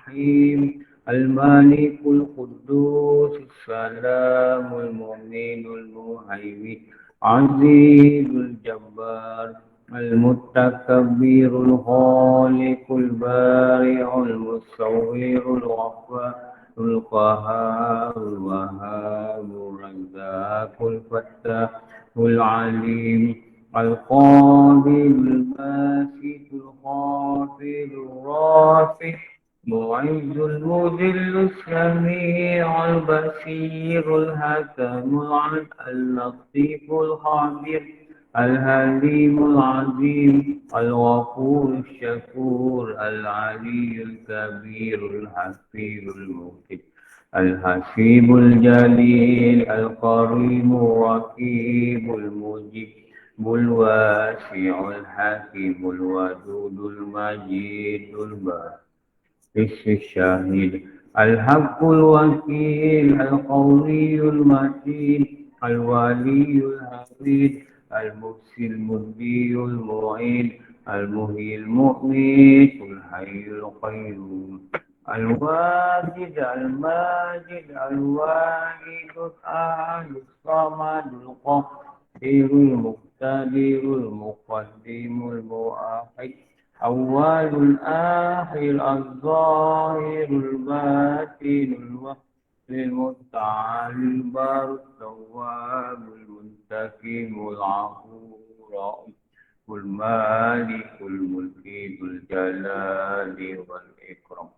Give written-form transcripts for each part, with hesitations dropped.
الرحيم الملك القدوس السلام المؤمن المهيمن عزيز الجبار المتكبر الخالق البارئ المصور الغفار القهار الوهاب الرزاق الفتاح العليم القابل الباسط الخافض الرافع معز المذل السميع البصير الحكم العدل اللطيف الخبير الحليم العظيم الغفور الشكور العلي الكبير الحفيظ المقيت الحسيب الجليل الكريم الرقيب المجيب الواسع الحكيم الودود المجيد الباقي الشهيد الحق الوكيل القوي المتين الولي الحميد المحسن المبدي المعين المحيي المميت الحي القيوم الواجد الماجد الواحد الأحد الصمد القدير المقتدر المقدم المؤخر أول الآخر الظاهر الباطن المتعال البر التواب المنتقم العفو المالك الملك ذو الجلال والإكرام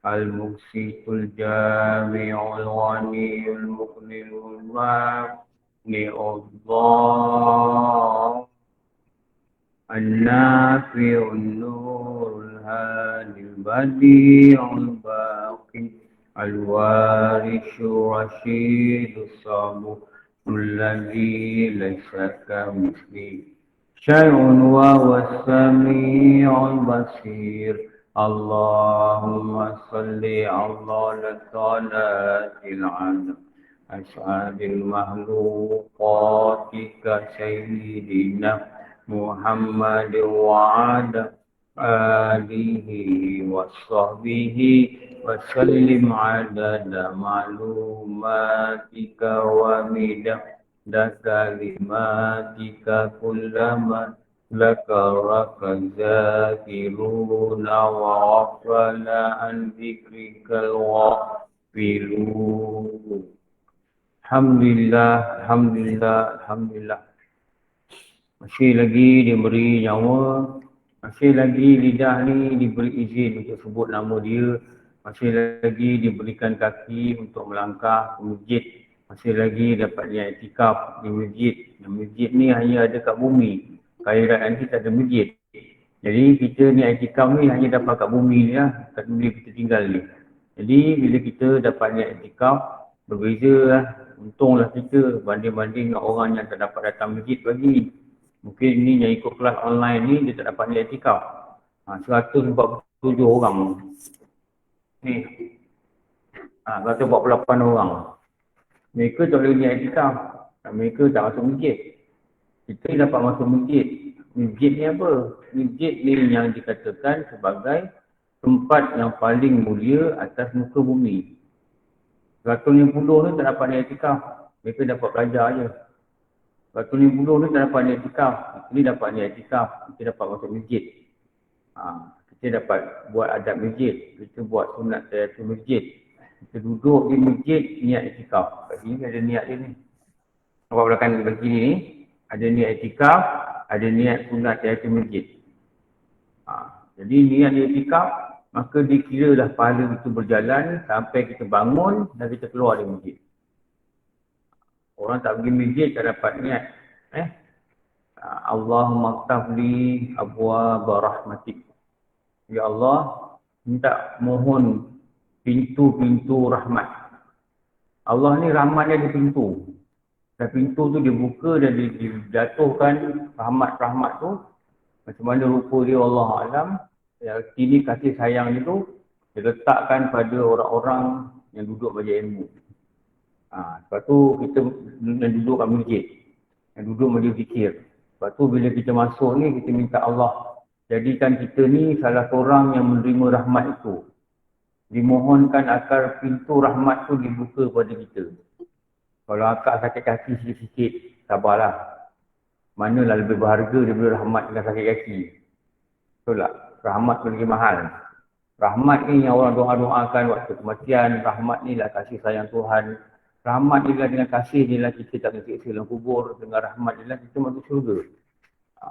المقسط الجامع الغني المغني المغني الله النافع النور الهادي البديع الباقي الوارث الرشيد الصبور الذي ليس كمثله شيء وهو السميع البصير اللهم صل على صلاة العالم أسعد المخلوقات كسيدنا محمد وعلى آله وصحبه وسلم عدد معلوماتك ومداد كلماتك كلما ذكرك الذاكرون وغفل عن ذكرك الغافلون. Alhamdulillah, Alhamdulillah, Alhamdulillah. Masih lagi diberi nyawa, masih lagi lidah ni diberi izin untuk sebut nama dia, masih lagi diberikan kaki untuk melangkah ke masjid, masih lagi dapat niat iktikaf di masjid. Dan masjid ni hanya ada kat bumi, akhirat nanti tak ada masjid. Jadi kita niat iktikaf ni hanya dapat kat bumi ni lah, kat bumi kita tinggal ni. Jadi bila kita dapat niat iktikaf, berbeza lah. Untunglah kita banding-banding dengan orang yang tak dapat datang masjid pagi. Mungkin ni yang ikut kelas online ni, dia tak dapat niat iktikaf. 147 orang. Ni. 148 orang. Mereka tak boleh niat iktikaf. Mereka tak masuk masjid. Kita dapat masuk masjid. Masjid ni apa? Masjid ni yang dikatakan sebagai tempat yang paling mulia atas muka bumi. 150 ni tak dapat niat iktikaf. Mereka dapat belajar je. 150 ni tak dapat niat iktikaf. Ini dapat niat iktikaf. Kita dapat masuk masjid. Kita dapat buat adab masjid. Kita buat sunat tahiyatul masjid. Kita duduk di masjid, niat iktikaf. Kat sini ada niat dia ni. Nampak belakang di sini ni. Ada niat iktikaf, ada niat sunat tahiyatul masjid. Jadi niat iktikaf, maka dikiralah pahala itu berjalan sampai kita bangun dan kita keluar dari masjid. Orang tak pergi masjid tak dapat niat. Allahumma ftahli abwaaba rahmatik. Ya Allah, minta mohon pintu-pintu rahmat. Allah ni rahmat dia ada pintu. Dan pintu tu dia buka dan dia jatuhkan rahmat-rahmat tu. Macam mana rupa dia Allah Alam. Yang kini kasih sayang dia tu, dia letakkan pada orang-orang yang duduk baca ilmu. Lepas tu kita yang duduk kat masjid. Yang duduk majlis zikir. Lepas tu bila kita masuk ni, kita minta Allah jadikan kita ni salah seorang yang menerima rahmat itu. Dimohonkan agar pintu rahmat tu dibuka kepada kita. Kalau akak sakit kaki sikit-sikit, sabarlah. Manalah lebih berharga daripada rahmat dengan sakit kaki. Betul tak? Rahmat tu lagi mahal. Rahmat ni yang orang doa-doakan waktu kematian. Rahmat ni lah kasih sayang Tuhan. Rahmat ni lah dengan kasih ni lah kita tak tersiksa dalam kubur. Dengan rahmat ni lah kita masuk syurga.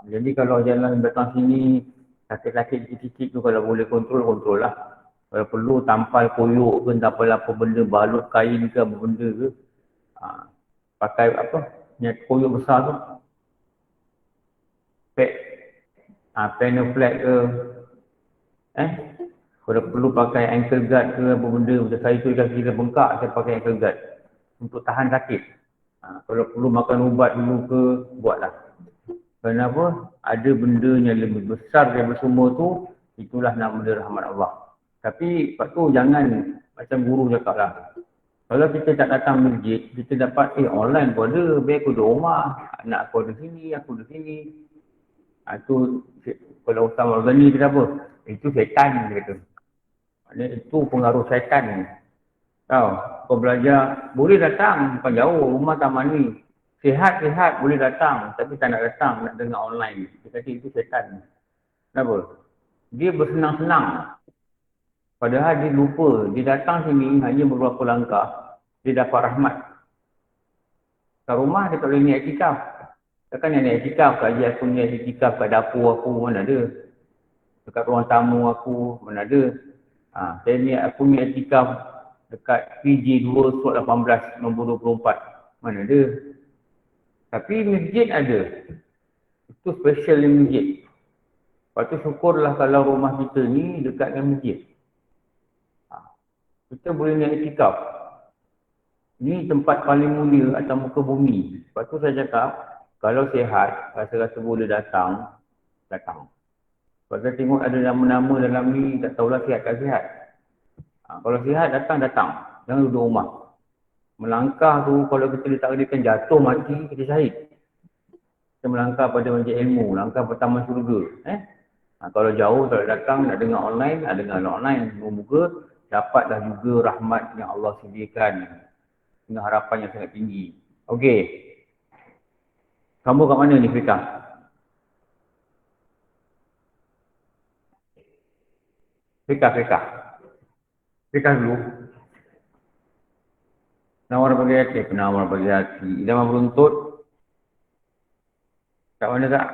Jadi kalau jalan datang sini, sakit-sakit sikit-sikit tu kalau boleh kontrol lah. Kalau perlu tampal koyok ke, tampal apa benda, balut kain ke, apa benda ke. Pakai apa, koyok besar tu. Panel flat ke. Kalau perlu pakai ankle guard ke, apa benda. Macam saya tu kaki kita bengkak, saya pakai ankle guard. Untuk tahan sakit. Kalau perlu makan ubat dulu ke, buatlah. Kenapa? Ada benda yang lebih besar daripada semua tu, itulah nama dia rahmat Allah. Tapi lepas tu jangan macam guru cakap lah. Kalau kita tak datang masjid, kita dapat online pun ada. Biar aku duduk rumah, anak aku ada sini, aku ada sini. Itu kalau Ustaz Al-Ghani kata apa? Itu syaitan dia kata. Maksudnya itu pengaruh syaitan. Tahu, kau belajar, boleh datang, bukan jauh, rumah taman ni. Sihat-sihat boleh datang, tapi tak nak datang, nak dengar online. Dia kata itu syaitan. Kenapa? Dia bersenang-senang. Padahal dia lupa, dia datang sini hanya beberapa langkah, dia dapat rahmat. Kat rumah dia tak boleh niat iktikaf. Takkan yang niat iktikaf, kat aku niat iktikaf kat dapur aku, mana ada. Dekat ruang tamu aku, mana ada. Saya niat aku niat iktikaf dekat PJ2 Suat 18 nombor 24. Mana ada. Tapi masjid ada. Itu special di masjid. Lepas tu syukurlah kalau rumah kita ni dekat dengan masjid. Kita boleh niat iktikaf. Ni tempat paling mulia atas muka bumi. Lepas tu saya cakap, kalau sihat, rasa-rasa boleh datang. Lepas tu tengok ada nama-nama dalam ni, tak tahulah sihat tak sihat. Kalau sihat, datang. Jangan duduk rumah. Melangkah tu, kalau kita ditakdirkan jatuh mati, kita syahid. Kita melangkah pada majlis ilmu, langkah pertama syurga. Kalau jauh, kalau datang, nak dengar online, Moga-moga dapatlah juga rahmat yang Allah sediakan. Dengan harapan yang sangat tinggi. Okey. Kamu kat mana ni, Fikah? Fikah dulu. Penawar bagi hati. Idaman beruntut. Kat mana tak?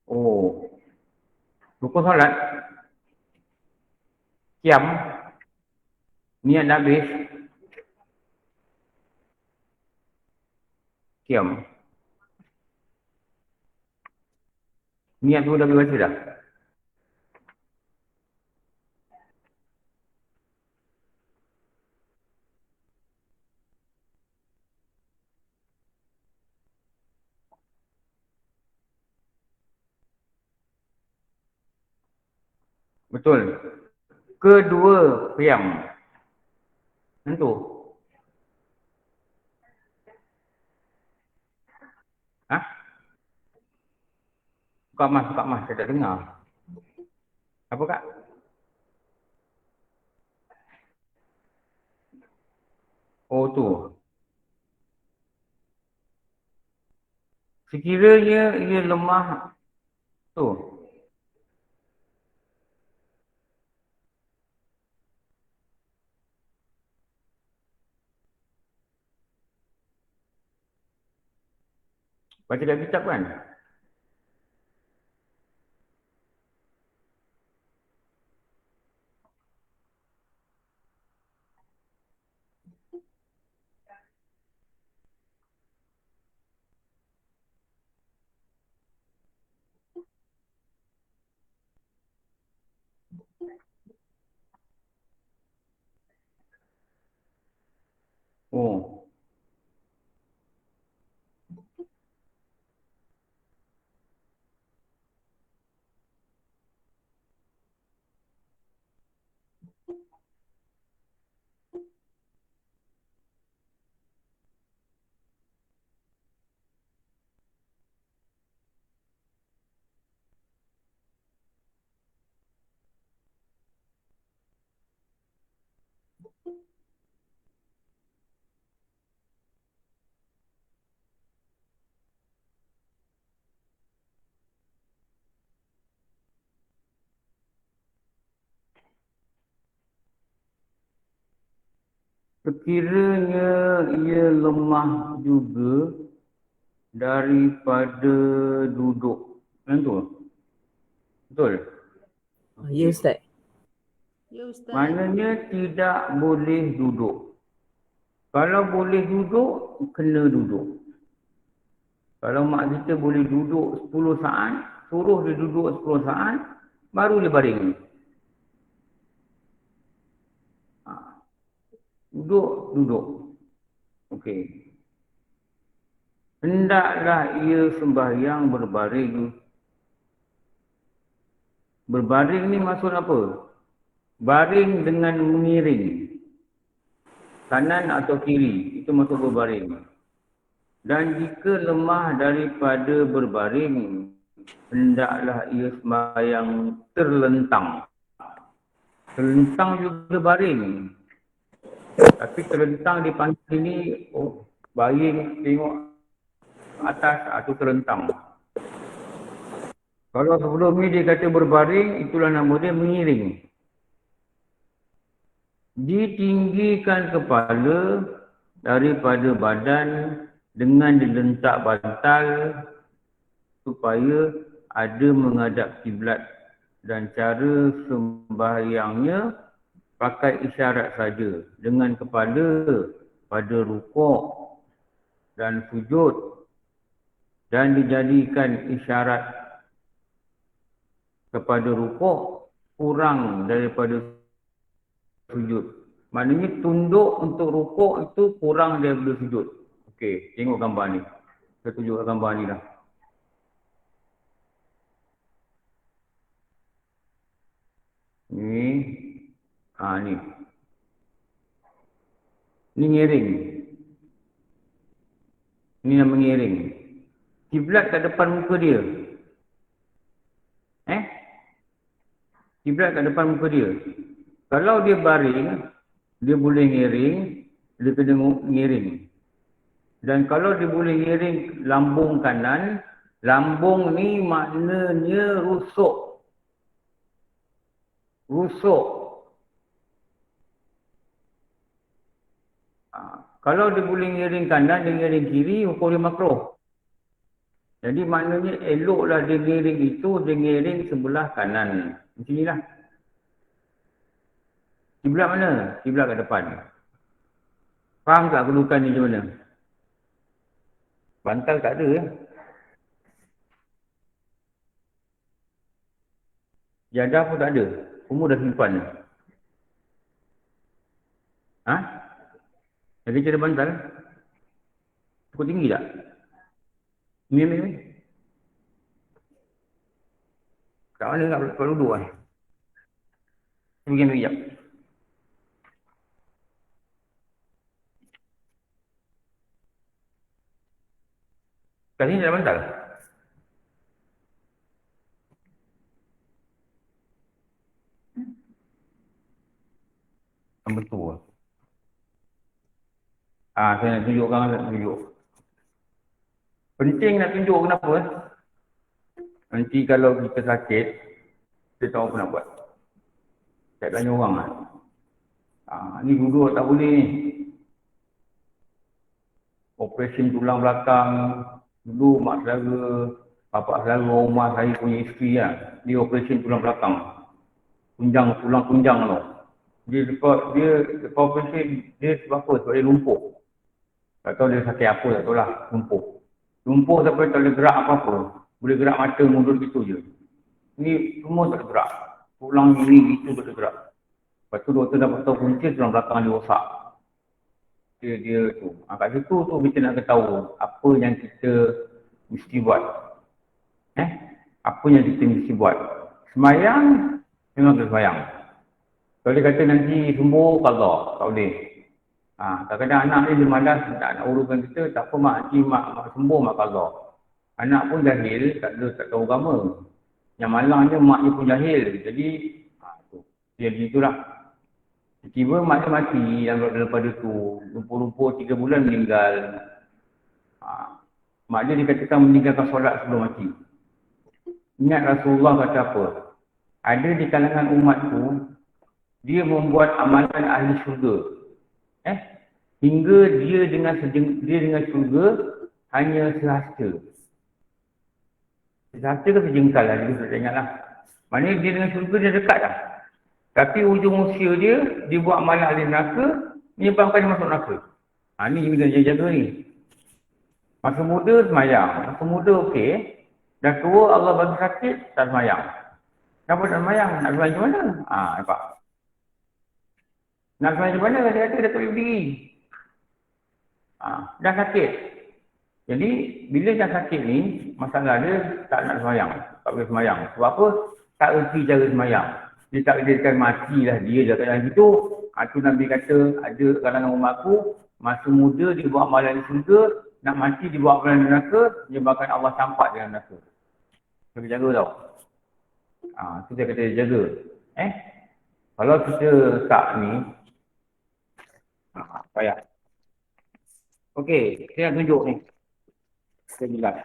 Oh. Rukun solat. Kiam. Niat nak habis. Kiam. Niat tu dah biasa dah. Betul. Kedua kiam. Tentu. Buka mas. Saya tak dengar. Apa kak? Oh tu. Sekiranya ia lemah. Tu. Baca kat kitab kan? Oh. sekiranya ia lemah juga daripada duduk. Yang tu? Betul? Ya Ustaz. Ya Ustaz. Maknanya tidak boleh duduk. Kalau boleh duduk, kena duduk. Kalau mak kita boleh duduk 10 saat, suruh dia duduk 10 saat, baru dia baring. Duduk. Okey. Hendaklah ia sembahyang berbaring. Berbaring ni maksud apa? Baring dengan mengiring. Kanan atau kiri, itu maksud berbaring. Dan jika lemah daripada berbaring, hendaklah ia sembahyang terlentang. Terlentang juga baring. Tapi terlentang dipanggil sini, baring tengok atas atau terlentang. Kalau sebelum ni dia kata berbaring, itulah nama dia mengiring. Ditinggikan kepala daripada badan dengan dilentak bantal supaya ada menghadap kiblat, dan cara sembahyangnya pakai isyarat saja dengan kepala pada rukuk dan sujud, dan dijadikan isyarat kepada rukuk kurang daripada sujud. Maknanya tunduk untuk rukuk itu kurang daripada sujud. Okey, tengok gambar ni. Saya tunjuk gambar ni dah. Ni. Ni. Ni ngiring. Ni yang mengiring. Kiblat kat depan muka dia. Kiblat kat depan muka dia. Kalau dia baring, dia boleh ngiring, dia kena ngiring. Dan kalau dia boleh ngiring lambung kanan, lambung ni maknanya rusuk. Rusuk. Kalau dia boleh ngiring kanan, dia ngiring kiri, hukum dia makruh. Jadi maknanya eloklah dia ngiring itu, dia ngiring sebelah kanan. Macam inilah. Kiblat mana? Kiblat kat depan. Faham tak kedudukan ni macam mana? Bantal tak ada. Jadah pun tak ada. Semua dah simpan. Jadi cara bantal? Cukup tinggi tak? Ni. Kat mana kat duduk kan? Pergi ambil sekejap. Kat sini tak ada bantal? Yang betul. Saya nak tunjuk. Penting nak tunjuk kenapa? Nanti kalau kita sakit, kita tahu apa nak buat. Tak tanya orang lah. Ni duduk tak boleh ni. Operasi tulang belakang. Dulu mak saudara, bapak saudara rumah saya punya isteri lah. Dia operasi tulang belakang. Tulang kunjang tu. Dia operasi, dia sebab apa? Sebab dia lumpuh. Tak tahu dia sakit apa, tak tahu lah. Lumpuh sampai tak boleh gerak apa-apa. Boleh gerak mata mundur gitu je. Ni semua tak gerak. Tulang ini itu tak gerak. Lepas tu doktor dapat tahu punca tulang belakang dia rosak. Dia tu. Kat situ tu kita nak tahu apa yang kita mesti buat. Apa yang kita mesti buat. Semayang, memang kena semayang. Kalau dia kata nanti sembuh, qadha. Tak boleh. Kadang-kadang anak ni dia malas, tak nak uruskan kita, tak apa mak sembuh, mak qadha. Anak pun jahil, tak tahu agama. Yang malangnya maknya pun jahil. Jadi, dia gitulah. Tiba-tiba mak dia mati yang daripada tu. Lumpuh-lumpuh 3 bulan meninggal. Mak dia dikatakan meninggalkan solat sebelum mati. Ingat Rasulullah kata apa? Ada di kalangan umatku, dia membuat amalan ahli syurga. hingga dia dengan syurga hanya sehasta. Sehasta ke sejengkal lah, dia sudah ingatlah. Maknanya dia dengan syurga dia dekat dah. Tapi ujung usia dia buat amalan ahli neraka, menyebabkan dia masuk neraka. Ni kita kena jaga ni. Masa muda semayang, masa muda okey. Dah tua Allah bagi sakit, tak semayang. Kenapa tak semayang? Nak semayang macam mana? Nampak. Nak semayang macam mana? Dia kata dia tak boleh berdiri. Dah sakit. Jadi, bila dah sakit ni, masalah dia tak nak semayang. Tak boleh semayang. Sebab apa? Tak erti cara semayang. Dia tak boleh matilah dia dah kat dalam situ. Itu Nabi kata, ada kalangan umat aku, masa muda dia buat amalan di syurga, nak mati dia buat amalan di neraka, menyebabkan Allah campak dalam neraka. Kena jaga tau. Itu dia kata dia jaga. Kalau kita tak ni, payah. Okey, saya nak tunjuk ni. Saya jelas.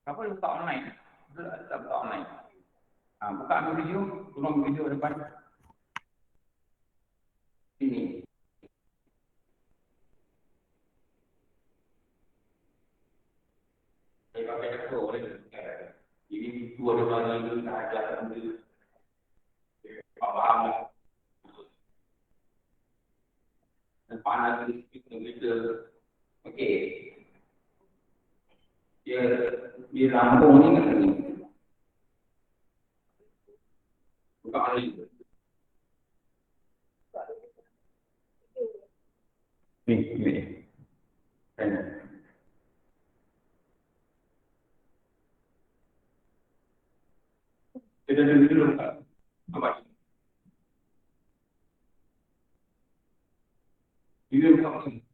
Kenapa dia buka online? Dia tak buka online. Buka ambil video, tolong video depan. Sini. Saya pakai jatuh boleh. Ini itu ada mana itu tak ajar benda. Faham tak? Dan panas di kita. Okey. Dia lambung ni kan ni. Buka lagi. Ni. Kita dulu tak? Nampak? Dia buka ni.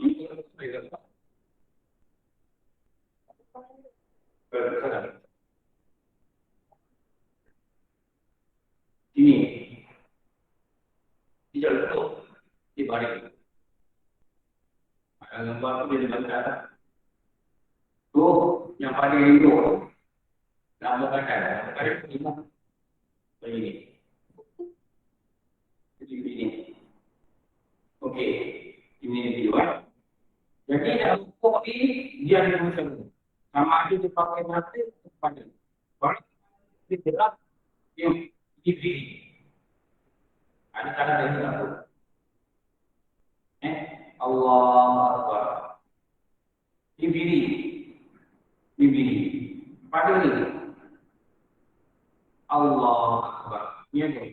Ini saya tak. Ini. Dia letak di balik. Gambar tu dia letak. Tu yang paling elok. Nama kadang. Kadang lima. Begini. Jadi begini. Okey. Ini video. Jadi dalam pokok ni dia ada macam ni. Sama ada dia pakai mata kepada. Kalau dia jelas yang diberi. Ada cara dia apa? Allah Akbar. Diberi. Pada ni. Allah Akbar. Ni apa?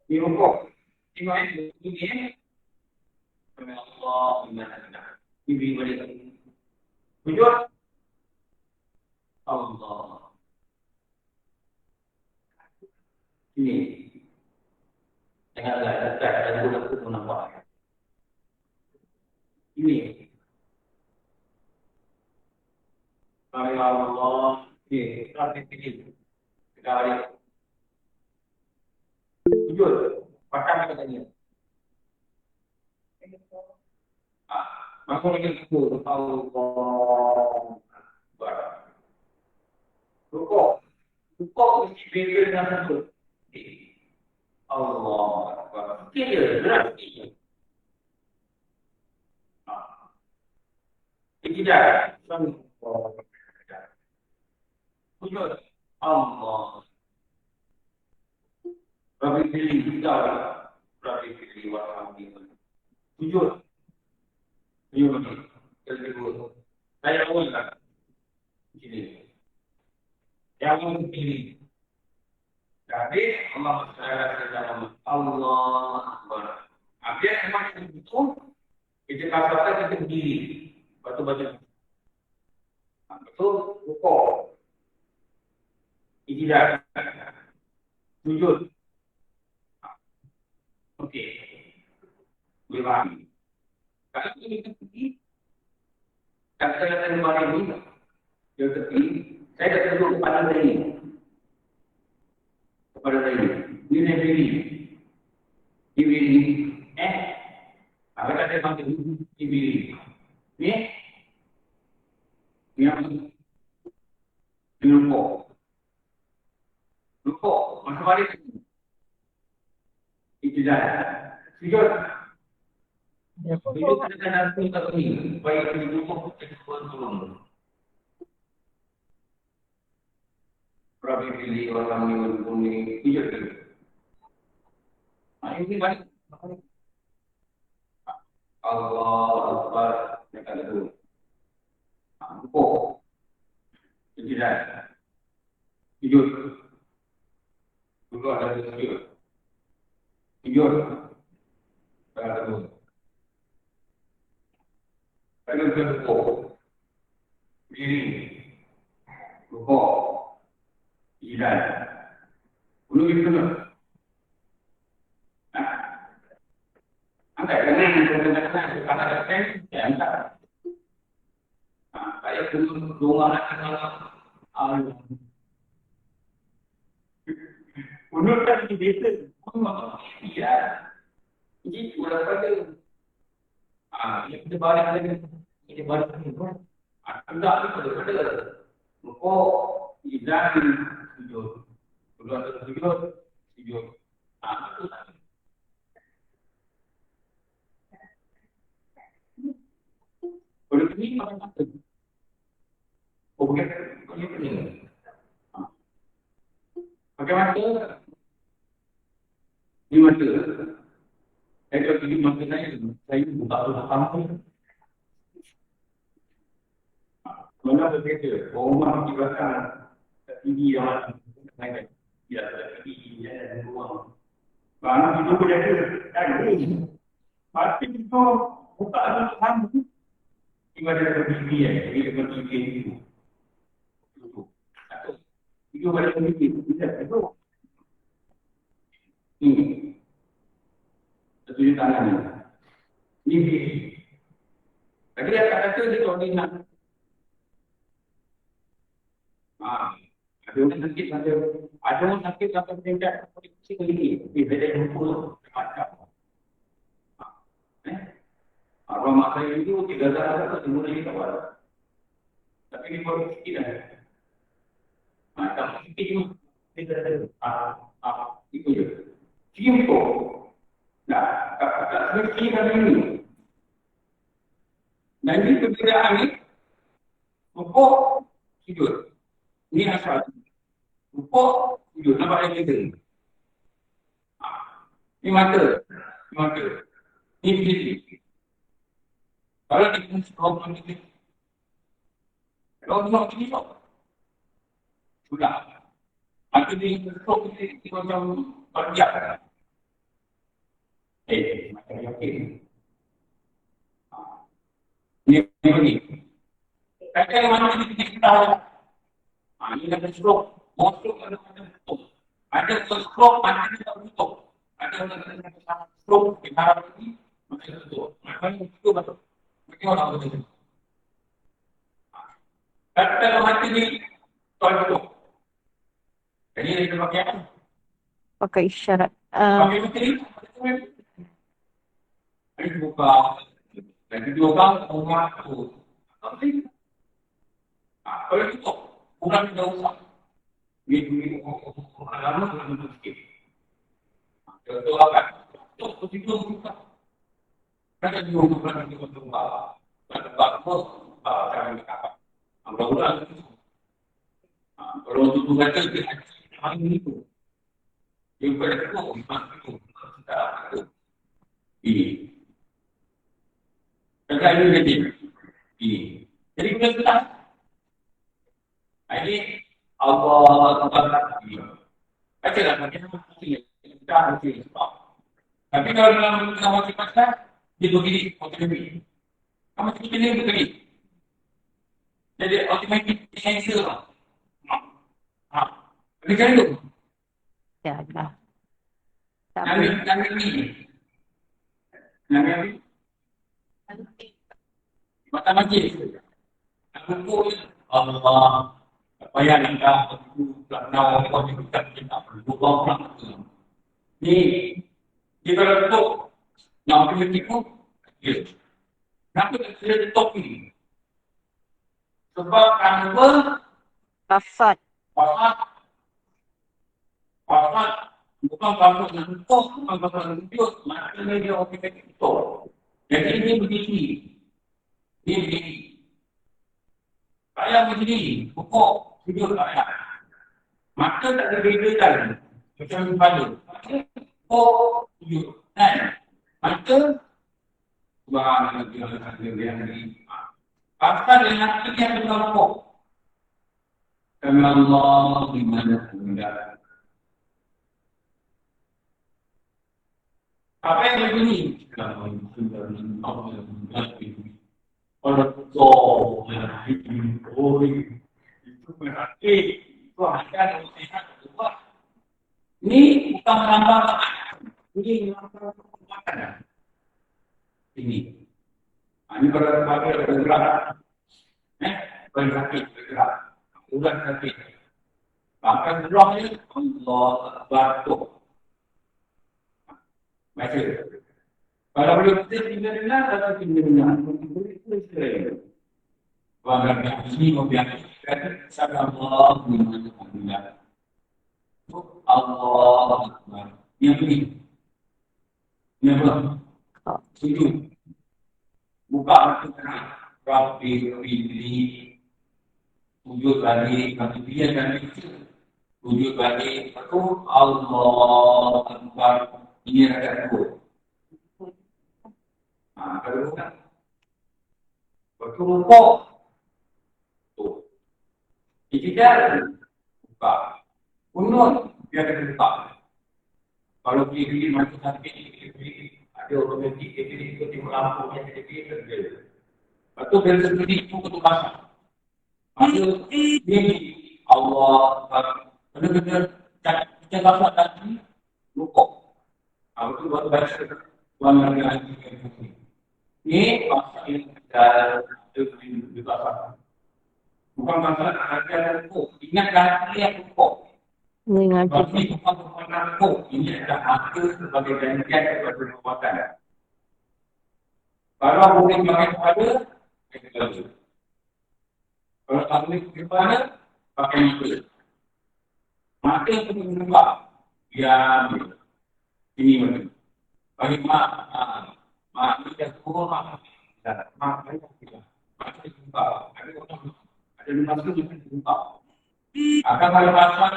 Ni rukuk. Tengok ini. Allah Akbar. Diberi balik. Tujuan. Allah. Ini. Janganlah dekat dan budak pun nampak. Ini. Allah. Ini. Kita pilih. Kita balik. Tujuan. Pasang kita tanya. Masuk lagi ke Allah. Rukuk mesti beza dengan satu. Allah. Kira berarti. Tidak. Tujuan Allah. Rabbi pilih kita. Rabbi pilih wahamdillah. Tujuan. Saya awal lah. Ini. Yang pilih. Jadi Allah SWT Allah Akbar. Habis memang itu kita katakan kita berdiri. Batu-batu. Betul? Rukuk. Ijtihat. Sujud. Okey. Boleh faham? Kalau kita pergi, kata-kata kemarin ini, dia tepi, saya dah tunduk kepada ini. Kepada ini. Ini saya pilih. Dipilih. Apa kata saya panggil? Dipilih. Ini? Ini apa? Ini rukuk. kadang-kadang aku tak ni. Supaya dia duduk kita turun. Berapa pilih orang yang mempunyai hijau tu. Ini balik. Allah Akbar. Dia kata tu. Rukuk. Sujud. Sujud. Duduk ada sujud. Sujud. Kata tu. Kata tu rukuk. Diri. Rukuk. Sujud. Belum itu tu. Angkat kadang-kadang kalau ada pen, saya angkat. Saya turun doa Allah. Menurut kan ini biasa. Ya. Ini sudah pada. Yang kita balik lagi. Kita balik lagi. Tidak itu pada. Rukuk, izan, sujud. Sujud, sujud, sujud. Itu tak. Kalau ini pakai mata. Oh, bukan. Pakai mata. Ini mata. Saya kalau pergi mata saya buka tutup samping. Mana berbeza? Rumah di belakang. TV yang mana? Ya, TV yang ruang. Mana itu berada? Pasti itu buka tutup samping. Ini ada TV dia dengan TV itu. Satu. Itu ada TV. Itu. Ini. Satu di tangan ini. Ini TV. Tapi dia kata dia koordinat. Ada orang sakit sampai tingkat polisi lagi. Dia beda hukum macam. Rumah saya itu tidak ada semua ini kawan. Tapi ini baru sikit dah. Macam sikit itu tidak ada. Itu je. Cium tu. Nah, tak sikit kali ini. Dan ini perbezaan ni. Rukuk, sujud. Ini asal. Rukuk, sujud. Nampak yang kita. Ini mata. Ini fisik. Kalau di fungsi problem ini, kalau tidak ini tak, sudah. Maka di stroke ini macam berjaya. Macam yakin. Ini. Kadang mana kita tahu. Ini ada stroke, masuk ada tutup. Ada stroke, mana tidak tutup. Ada stroke di dalam ini, macam tutup. Macam itu betul. Bagaimana begitu? Kata mati ni tuan itu. Jadi dia pakai apa? Pakai isyarat. Pakai mati. Ini buka. Dan kedua orang rumah tu. Kalau itu bukan tidak usah. Ini lama untuk sikit. Contoh apa? Contoh itu buka. Ada di rumah di tempat pun kami dapat. Mudah-mudahan kalau itu kata hari itu yang berlaku itu kita ini. Kerana ini jadi kita ini Allah Taala baca lah bagaimana kita harus sebab. Tapi kalau dalam sama kita dia begini, otomatik. Kamu pilih begini. Jadi otomatik cancel lah. Macam itu. Ya, dah. Yang ini. Mata majlis. Aku Allah. Apa yang anda nak buat kita perlu buat. Ni kita untuk nak berhentiku, ya. Kenapa saya top ni? Sebab apa? Wafat. Bukan pasal yang top, bukan pasal yang hidup. Maknanya dia otomatik top. Jadi ini berdiri. Ini berdiri. Saya berdiri. Pokok. Sujud saya. Maka tak ada bedakan. Macam kepala. Pokok. Sujud. Kan? Maka Subhanallah yang ini. Pasal yang hati yang berlaku. Kami Allah di mana hendak. Apa yang begini? Kalau itu berarti itu akan melihat Allah. Ini bukan menambah ini menambah ini. Ini bergerak. Bergerak. Ulang kaki. Bahkan roh ini Allah Akbar. Baca. Kalau boleh kita tinggal kalau tinggal boleh boleh. Walaupun ini membiarkan Allah Alhamdulillah. Allah Akbar. Yang ini. Yang apa? Sujud. Buka hati Rabbi Rabbi. Sujud lagi, kami biarkan itu. Sujud lagi, itu Allah Akbar. Ini rakaat dua. Kalau bukan, waktu rukuk, tuh. Ijtihad, buka. Kunut, biar buka. Kalau kiri masuk sakit, ada otomatik kiri ikut lampu yang kiri terjadi. Lepas dari sendiri itu ketukasan. Maksud ini Allah benar-benar kita dapat tadi rukuk. Aku baru baca Tuhan lagi ini pasal yang kita dibahas. Bukan masalah harga rukuk. Ingatkan dia rukuk. Tapi bukan rukuk. Ini adalah harga sebagai janjian kepada kekuatan. Kalau boleh pakai kepada, kita lalu. Kalau tak boleh kepada, pakai mata. Mata itu menembak. Dia ini betul. Bagi mak ini dah turun mak banyak kita. Mak kita jumpa. Ada lembaga juga jumpa. Akan kalau pasal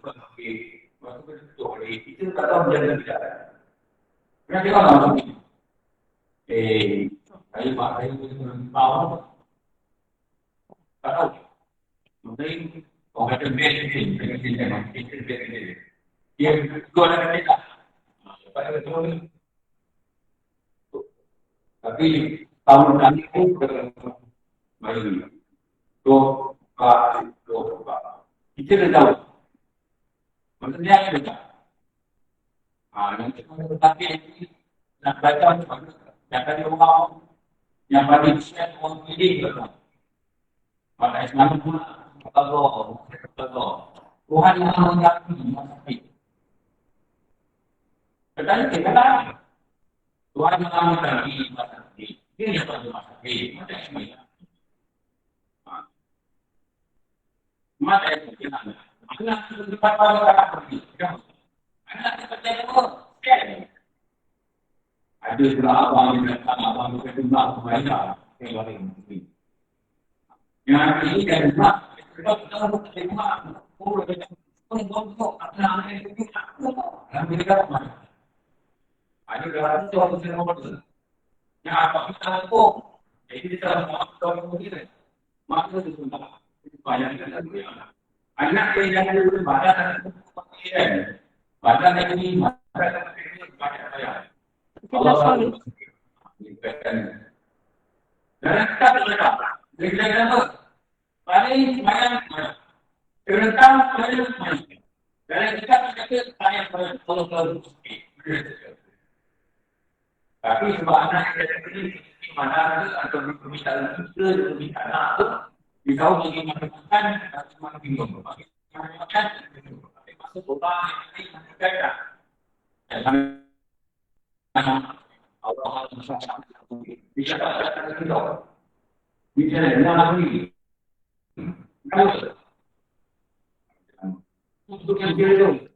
kalau okey, waktu itu oleh itu tak tahu jalan tidak. Kenapa dia orang ini? Saya mak saya pun tahu. Tak tahu. Mungkin orang kata best thing, dia dua orang kita. Pada betul. Tapi tahun kami pun berbalik. Doa. Kita dah tahu. Maksudnya kita dah tahu. Yang kita bertanya ini nak baca macam yang tadi orang yang bagi share orang pilih betul. Pada Islam pun Allah. Tuhan yang mengasihi manusia. Katanya kita tak Tuhan mengamalkan di masa ini. Ini yang pada masa ini. Macam ini. Masa ini. Anak itu dapat pada pergi. Anak itu terjadi. Ada berapa yang datang abang itu jumlah mereka yang ini. Yang ini dan mak. Sebab kita harus terima. Untuk anak itu. Dan mereka mana? Ada dalam itu harus dilakukan. Yang apa kita lakukan? Jadi kita harus melakukan kita. Maka itu sudah banyak kita lakukan. Anak yang jangan dulu badan dan badan ini badan ini banyak saya. Allah diberikan. Dan kita berlekat. Diberikan apa? Paling banyak. Terentang banyak. Dan kita berlekat banyak kalau tapi sebab anak yang ini mana atau permintaan kita, permintaan apa, dikau bagi makan dan cuma bingung. Bagi makan, tapi masuk bola ini makan. Jangan Allah bisa ada kita. Bisa ada lagi. Kalau untuk yang itu,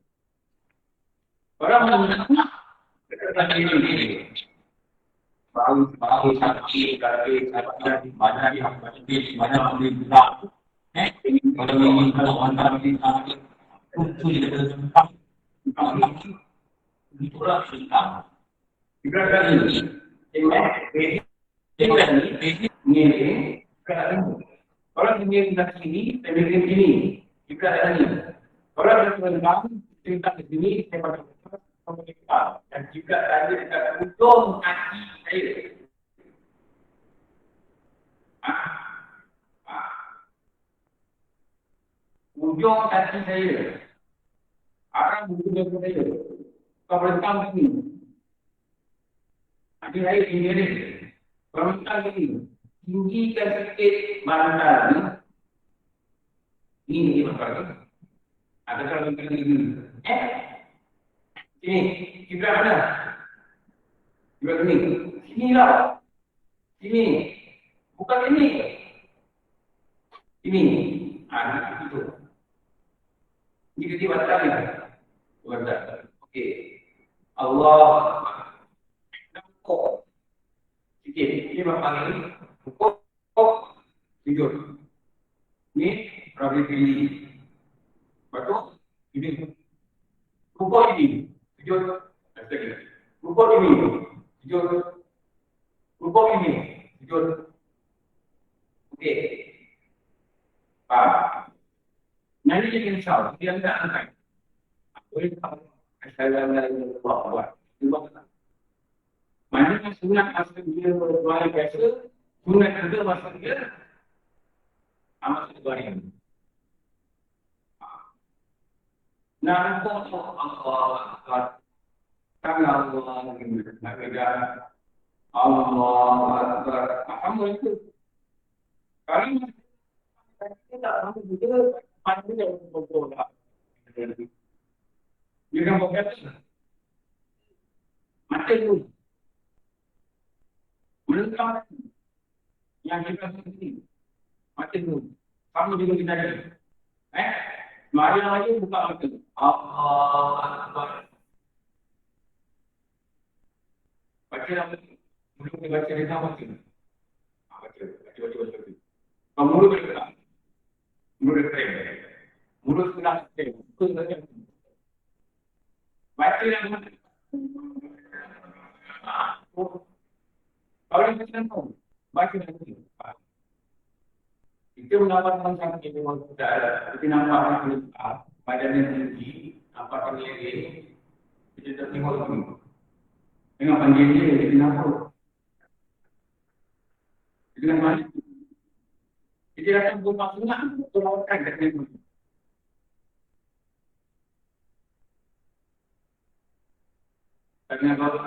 orang kita ini. baru sakit, mana beli belah. Kalau ini kalau anda beli itu tidak tentang itulah tentang. Ibarat ini, ini, kalau ini dari sini, dari sini, ibarat ini. Kalau ada tentang cerita di sini, saya pada komunikasi dan juga tadi dekat ujung kaki saya. Ujung kaki saya, arah ujung saya, pemerintah ini. Nanti saya ini, pemerintah ini, tinggikan sedikit mata ini apa? Ada kalau ini, ini juga ada, juga ini, sini lah, sini, bukan ini, itu. Ini kita baca lagi, baca, oke, Allah, kok, sikit, ini berapa ini, kok, tidur, ini rapi pilih, betul, ini, rukuk ini, tidur, rukuk ini, tidur, rukuk ini, tidur, oke, nanti jadi insya dia tidak angkat. Boleh tahu, saya lain buat. Mana sunat asal dia berbuat biasa, sunat juga masuk dia, amat sebarin. Nah, untuk Allah, tangan Allah, negara Allah, apa itu? Kalau kita tahu juga. Pandu yang berbola, dia berkata, mati dulu, melengkap yang kita sendiri, mati dulu, kamu juga tidak ada, mari lagi buka mata, Allah, baca lagi, belum dibaca cerita macam, baca, kamu berkata. Mulut krem, mulut sudah krem, itu saja. Baca yang mana? Kalau yang macam tu, baca nanti. Itu mendapat masalah yang memang tidak ada. Itu nampak badan yang tinggi, nampak tinggi, itu tertinggal dulu. Dengan panjangnya, itu nampak. Itu yang mana? Jadi akan bermaksud untuk melakukan teknik. Teknik apa?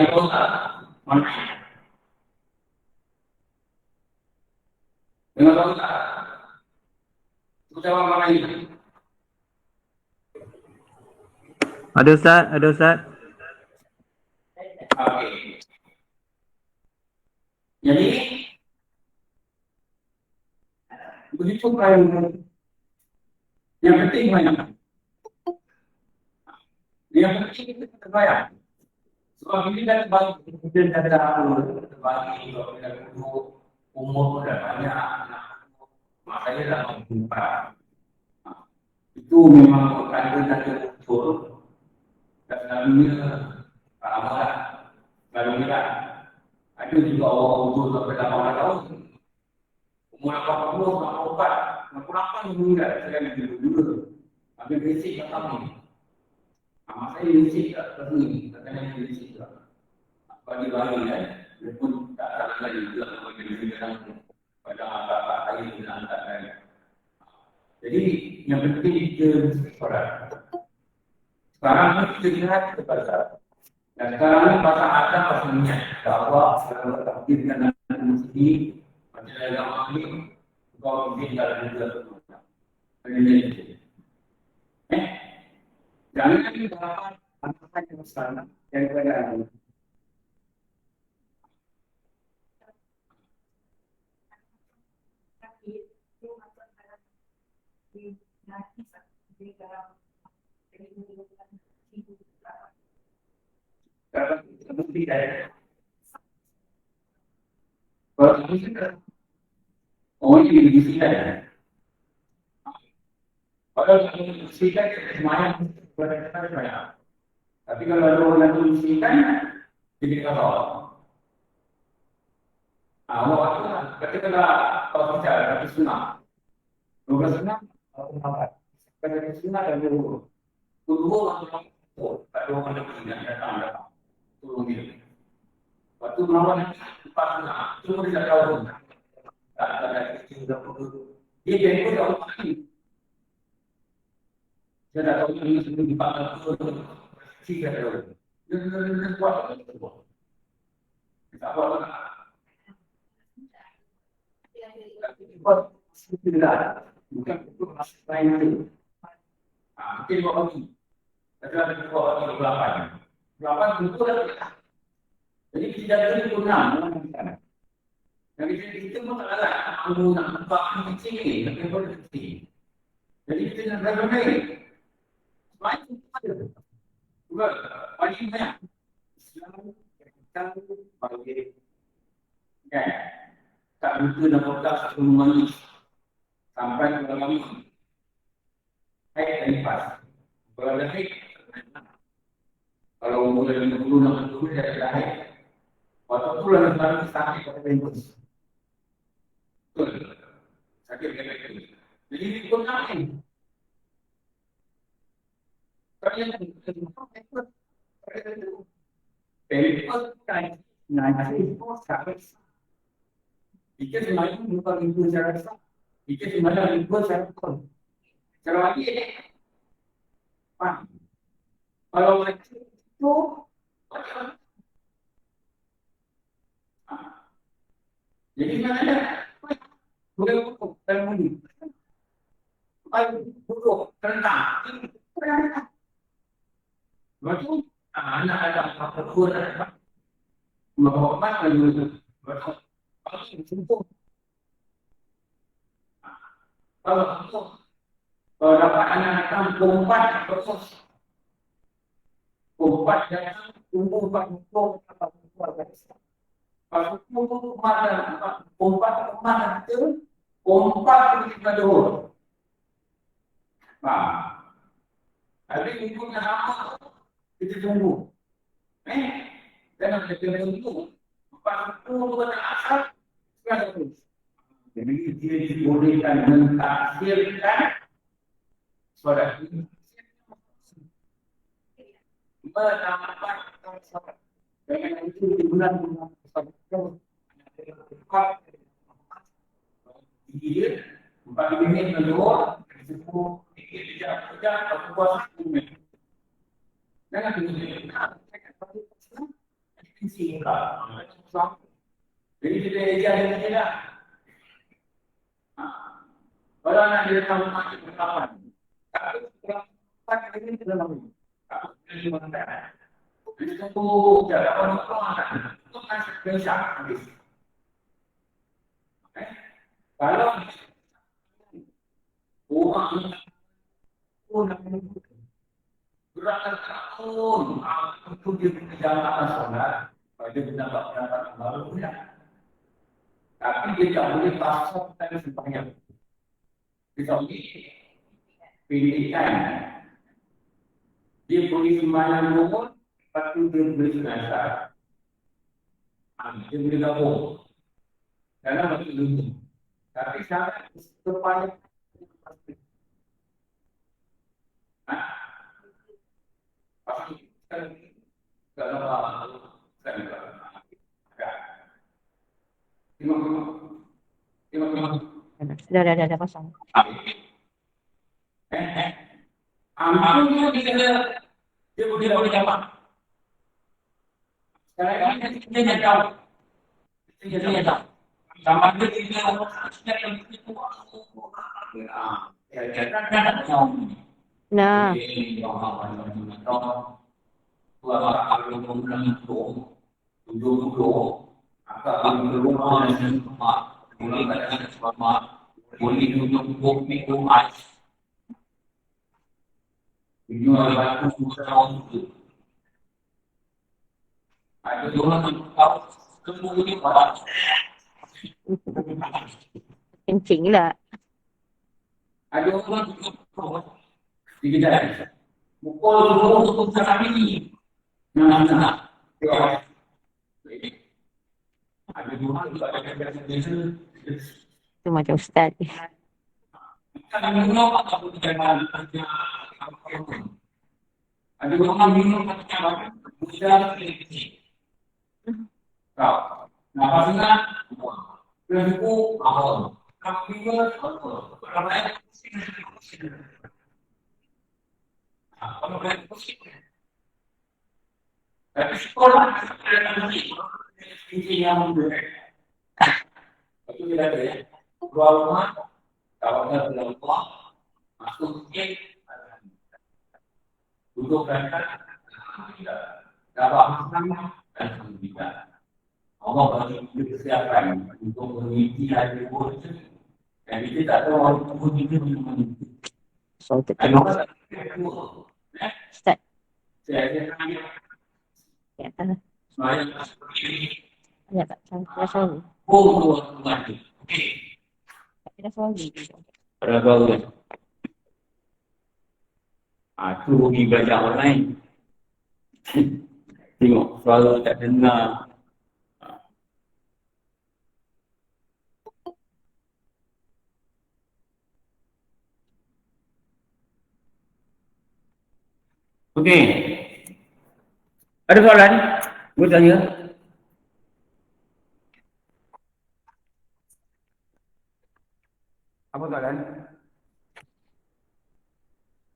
Kalau mana? Dengan tahu tak? Jawab mana ini? Ada Ustaz. Okey. Jadi begitu yang penting mana? Yang penting itu terbayar. Sebab ini kan bagi kemudian ada bagi umur dan banyak makanya dalam jumpa itu memang ada betul. Dalamnya dalamnya ada juga orang umur sampai 8 tahun, umur 80, 84, 68 meninggal. Saya yang dulu, tapi risik kami. Saya risik tak terni, katanya risik tak. Bagi-bagi dia pun tak salah lagi juga bagi dia pada apa hari dengan tak. Jadi yang penting kita sekolah. Sekarang kita lihat kepada dan sekarang ini pasal ada pasalnya bahwa kalau takdirkan dan sini pada agama ini kau mungkin dalam juga ini. Jangan dapat apa yang sekarang yang keadaan. Oh, ini dibisikan. Kalau dibisikan, semuanya berada. Tapi kalau ada orang yang dibisikan, jadi kalau awak ketika kalau bicara tapi sunnah, sunnah, kalau sunnah dan dulu langsung ada orang yang datang turun diri. Waktu melawan pas sunnah, semua tidak tahu. Dia jadi pun tahu lagi. Saya tak tahu ini sebelum dipakai tiga tahun. Dia buat apa? Kita buat tidak, bukan itu lain itu. Mungkin dua lagi. Ada dua lagi 8 betul lah. Jadi tidak ada itu 6. Yang kita pun tak ada. Aku nak nampak kecil ni, tapi boleh kecil. Jadi kita nak berapa baik? Selain itu ada. Juga paling banyak. Islam kita bagi. Kan? Tak lupa nak berdak satu manis. Sampai ke dalam haid dan nifas. Kalau ada haid, kalau umur 50-60 dia ada haid. Waktu tu lah baru sakit pada bengkus. Betul. Sakit pada bengkus. Jadi ini pun lain. Kalau yang bengkus kan nanti sakit. Jika semuanya bukan bengkus secara sah. Jika semuanya bengkus secara betul. Cara lagi kalau macam itu jadi mana boleh buku dan mandi buku tentang betul anak ada apa kurang menghormat dan betul kalau dapat anak kampung 4 proses 4 jangan tumbuh 4 keluarga kalau tumbuh kemana 4 kemana itu 4 kita dulu tapi tumbuhnya apa kita tunggu jangan kita tunggu 4 tumbuh ke asal sekarang terus jadi dia dibolehkan mentafsirkan suara ini menamakan dengan itu di bulan dia 4 minit menurut disebut tidak kerja atau puasa jangan jadi kita tidak kalau anak dia tahu mati berkapan tak ini tidak lama jadi mana jadi tentu jarak orang itu kan bisa habis kalau orang gerakan tahun untuk dia berjalan sholat dia mendapat baru tapi dia tak boleh pasang tadi sebanyak kita pilihkan dia boleh sembahyang umur lepas tu dia boleh senasar dia boleh gabung dalam waktu dulu tapi syarat supaya pasti kalau Dah pasang. Ampun dia boleh jawab. Sekarang ini kita tahu. Kita tahu. Sama dia yang itu. Nah. Boleh tunjuk bukti ais Dunia batu susah orang itu. Ada orang yang tahu semua ini pada Kencing lah. ada orang yang tahu di kedai. Pukul semua untuk cakap ini. Nah. Ada orang juga ada biasa. Tu macam ustaz. Kita minum atau jangan kerja. Ada orang minum macam mudah kecil. Kau, nafasnya, berhukum awal. Kau juga awal. Kalau lain pusing. Kalau lain pusing. Tapi sekolah ada nanti yang berbeda. Itu tidak ada ya. Keluar rumah, kalau ada dalam rumah, masuk ke duduk berangkat, tidak dapat makan dan tidak. Allah bagi persiapan untuk meneliti hari itu, dan kita tak tahu hari itu memang. So, tu Ada ustaz. saya tanya, Ya, tak. saya seperti ini, Ya, tak. Saya sorry. lagi. Okey. Saya sorry. Pada baru. Tu rugi belajar online. Tengok, selalu tak dengar. Okey. Ada soalan? Boleh tanya? Apa soalan?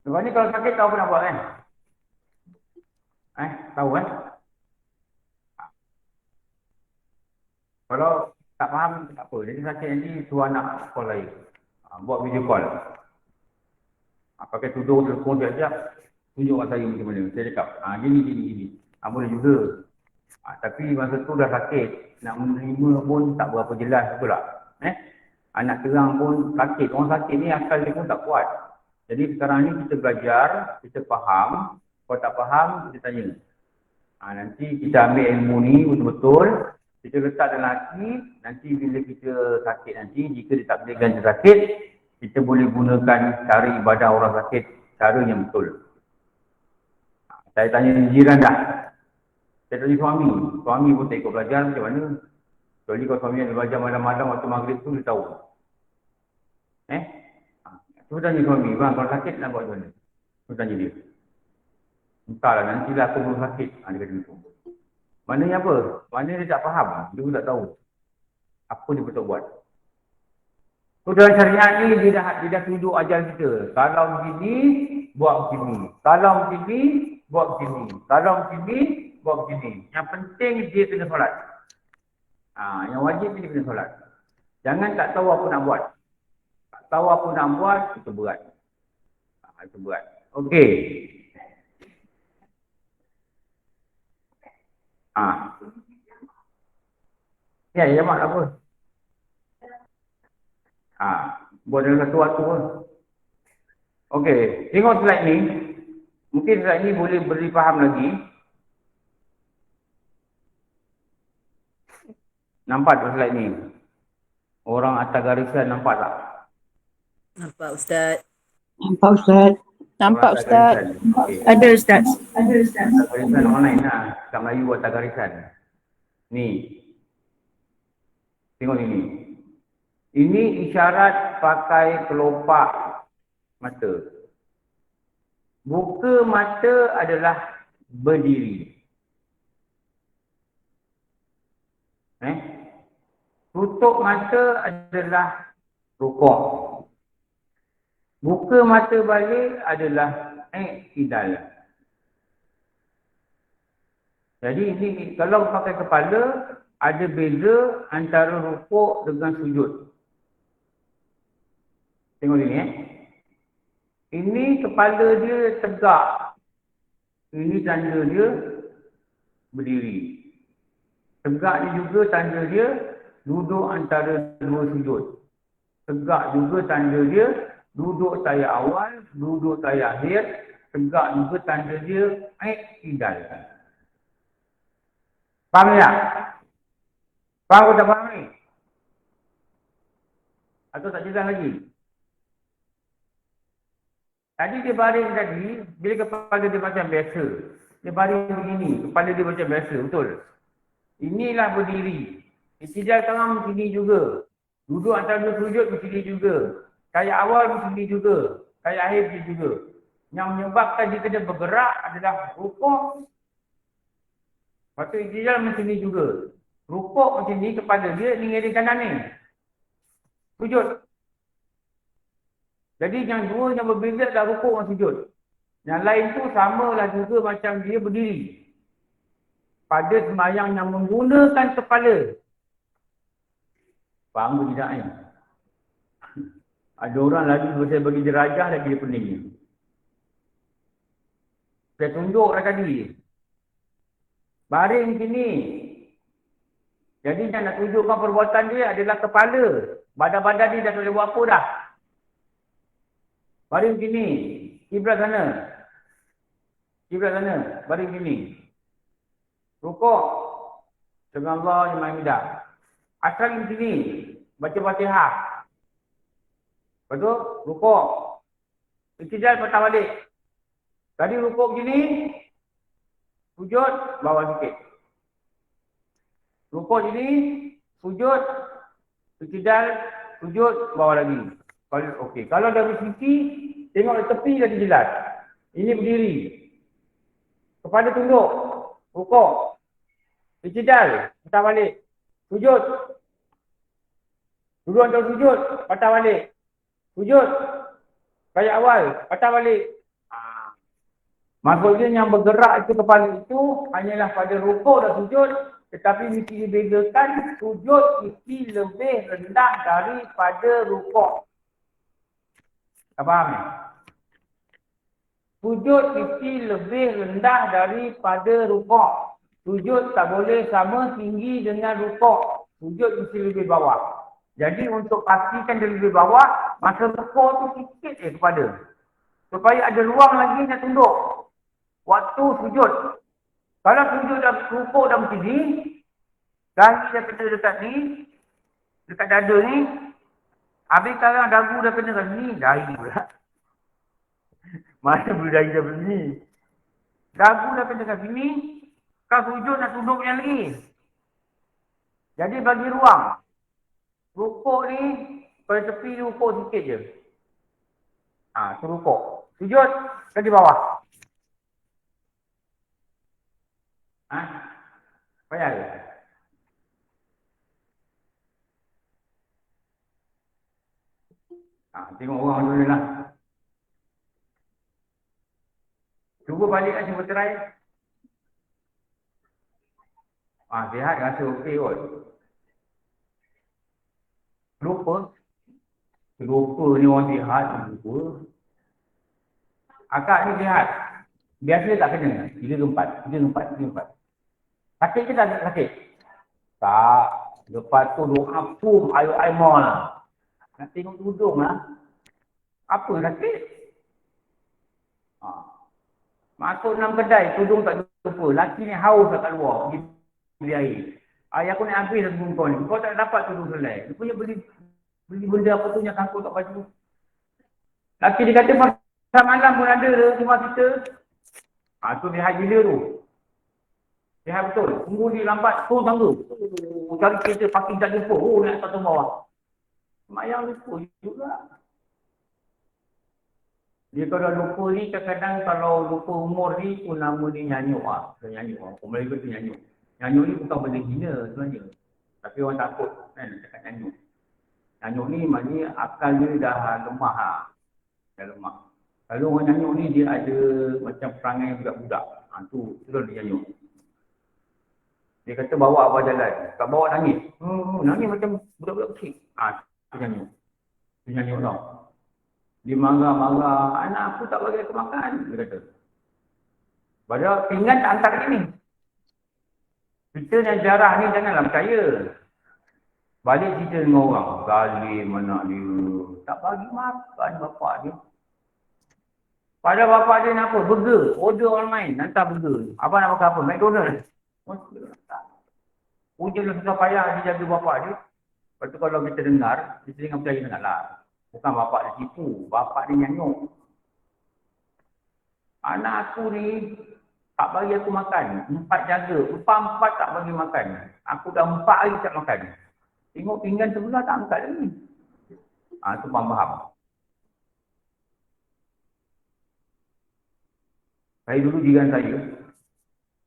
Lepas ni kalau sakit tahu apa nak buat kan? Tahu kan? Kalau tak faham tak apa. Jadi sakit nanti suruh anak call lain. Buat video call. Pakai tudung telefon siap-siap. Tunjuk kat saya macam mana. Saya cakap, gini. Boleh juga. Tapi masa tu dah sakit. Nak menerima pun tak berapa jelas betul tak? Anak terang pun sakit. Orang sakit ni akal dia pun tak kuat. Jadi sekarang ni kita belajar, kita faham. Kalau tak faham, kita tanya. Nanti kita ambil ilmu ni betul-betul. Kita letak dalam hati. Nanti bila kita sakit nanti, jika ditakdirkan kita sakit, kita boleh gunakan cara ibadah orang sakit. Cara yang betul. Saya tanya jiran dah. Saya tanya suami. Suami pun tak ikut belajar macam mana. Kecuali kalau suami ada belajar malam-malam waktu maghrib tu, dia tahu. Saya tanya suami, bang kalau sakit nak buat macam mana? Saya tanya dia. Entahlah, nantilah aku belum sakit. Dia kata macam tu. Maknanya apa? Maknanya dia tak faham. Dia pun tak tahu. Apa dia betul buat. So dalam syariat ni, dia dah tunjuk ajar kita. Kalau begini, buat begini. Kalau begini, buat begini. Kalau begini, buat begini. Yang penting dia kena solat. Yang wajib dia kena solat. Jangan tak tahu apa nak buat. Tak tahu apa nak buat, itu berat. Itu berat. Okey. Ya, mak apa? Buat dalam satu waktu pun. Okey, tengok slide ni. Mungkin slide ni boleh beri faham lagi. Nampak tak slide ni? Orang atas garisan nampak tak? Nampak Ustaz. Nampak ustaz. Nampak Orang atas ustaz. garisan. Okey. Ada ustaz. Atas garisan online lah. Kat Melayu atas garisan. Ni. Tengok ini. Ini isyarat pakai kelopak mata. Buka mata adalah berdiri. Tutup mata adalah rukuk. Buka mata balik adalah i'tidal. Jadi ini kalau pakai kepala ada beza antara rukuk dengan sujud. Tengok ini Ini kepala dia tegak. Ini tanda dia berdiri. Tegak ni juga tanda dia duduk antara dua sujud. Tegak juga tanda dia duduk tayar awal, duduk tayar akhir, tegak juga tanda dia i'tidal. Faham tak? Faham atau tak faham ni? Atau tak jelas lagi? Tadi dia baring tadi, bila kepala dia macam biasa. Dia baring begini, kepala dia macam biasa, betul? Inilah berdiri. I'tidal tangan begini juga. Duduk antara dua sujud begini juga. Kayak awal begini juga. Kayak akhir begini juga. Yang menyebabkan dia kena bergerak adalah rukuk. Lepas tu i'tidal macam ni juga. Rukuk macam ni, kepala dia ni ngeri kanan ni. Sujud. Jadi yang dua yang berbeza adalah rukuk dan sujud. Yang lain tu samalah juga macam dia berdiri. Pada sembahyang yang menggunakan kepala. Faham ke tidak ni? Ada orang lagi saya bagi derajah lagi dia pening. Saya tunjuk dah tadi. Baring sini. Jadi yang nak tunjukkan perbuatan dia adalah kepala. Badan-badan dia dah tak boleh buat apa dah. Baring sini. Kiblat sana. Kiblat sana. Baring sini. Rukuk. Dengan Allah yang Maha Hamidah. Asal di sini. Baca Fatihah. Lepas tu, rukuk. I'tidal patah balik. Tadi rukuk gini. Sujud, bawah sikit. Rukuk gini. Sujud. I'tidal. Sujud, bawah lagi. Okey. Kalau dari sisi, tengok di tepi lagi jelas. Ini berdiri. Kepala tunduk. Rukuk. I'tidal. Patah balik. Sujud. Duduk antara sujud. Patah balik. Sujud. Kayak awal. Patah balik. Maksudnya yang bergerak itu kepala itu hanyalah pada rukuk dan sujud. Tetapi mesti dibedakan. Sujud mesti lebih rendah daripada rukuk. Tak faham ni? Sujud mesti lebih rendah daripada rukuk. Sujud tak boleh sama tinggi dengan rukuk. Sujud mesti lebih bawah. Jadi untuk pastikan dia lebih bawah, masa rukuk tu sikit kepada. Supaya ada ruang lagi nak tunduk. Waktu sujud. Kalau sujud dah rukuk dah macam ni, dahi dah kena dekat ni, dekat dada ni, habis sekarang dagu dah kena kat ni, dahi pula. Mana boleh dahi dah begini? Dagu dah kena kat sini, kau sujud nak tunduk yang lagi. Jadi bagi ruang. Rukuk ni, pada tepi rukuk sikit je. Tu rukuk. Sujud, lagi bawah. Payah ke? Tengok orang dulu lah. Cuba balik lah, cuba try. Sihat rasa okey kot. Lupa ni orang sihat lupa. Akak ni sihat. Biasa tak kena. 3 ke 4. Sakit ke tak sakit? Tak. Lepas tu doa pum air mau lah. Nak tengok tudung lah. Apa sakit? Masuk 6 kedai, tudung tak jumpa. Laki ni haus kat luar. Pergi beli air. Ayah aku nak habis satu bungkau ni. Kau tak dapat tudung selai. Dia punya beli benda apa tu yang sangkut tak baju. Laki dia kata pasal malam pun ada rumah kita. Tu lihat gila tu. Lihat betul. Tunggu dia lambat. Tu tangga. Cari kereta parking tak jumpa. Nak atas bawah. Semayang lupa juga. Dia kalau lupa ni kadang-kadang kalau lupa umur ni pun nama dia nyanyuk lah. Nyanyuk lah. Orang Melayu tu nyanyuk. Nyanyuk ni bukan benda hina sebenarnya. Tapi orang takut kan cakap nyanyuk. Nyanyuk ni maknanya akal dia dah lemah lah. Dah lemah. Kalau orang nyanyuk ni dia ada macam perangai budak-budak. Tu terus dia nyanyuk. Dia kata bawa abah jalan. Kat bawah nangis. Nangis macam budak-budak kecil. Tu nyanyuk. Tu nyanyuk tau. Dia marah-marah. Anak aku tak bagi aku makan. Dia kata. Padahal pinggan tak hantar ke ni. Kita yang jarah ni janganlah percaya. Balik cerita dengan orang. Zalim anak dia. Tak bagi makan bapak dia. Padahal bapak dia nak apa? Burger. Order online. Hantar burger. Abang nak makan apa? McDonald's. Hujan dah susah payah dia jaga bapak dia. Lepas tu kalau kita dengar, kita jangan percaya sangatlah. Bukan bapak dia tipu. Bapak dia nyanyuk. Anak aku ni tak bagi aku makan. 4 jaga. 4 tak bagi makan. Aku dah 4 hari tak makan. Tengok pinggan sebelah tak angkat lagi. Tu faham. Saya dulu jiran saya.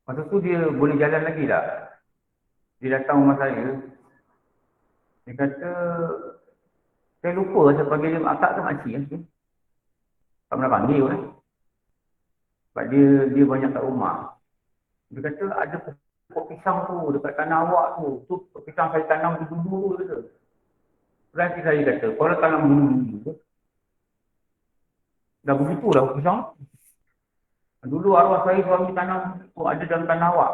Masa tu dia boleh jalan lagi tak? Dia datang rumah saya. Dia kata, saya lupa saya panggil dia akak ke makcik. Tak pernah panggil lah. Sebab dia banyak kat rumah. Dia kata ada pokok pisang tu dekat tanah awak tu. Tu pisang saya tanam dulu tu. Berarti saya kata, kalau tanam dulu tu, dah begitu dah pisang. Dulu arwah saya suami tanam tu ada dalam tanah awak.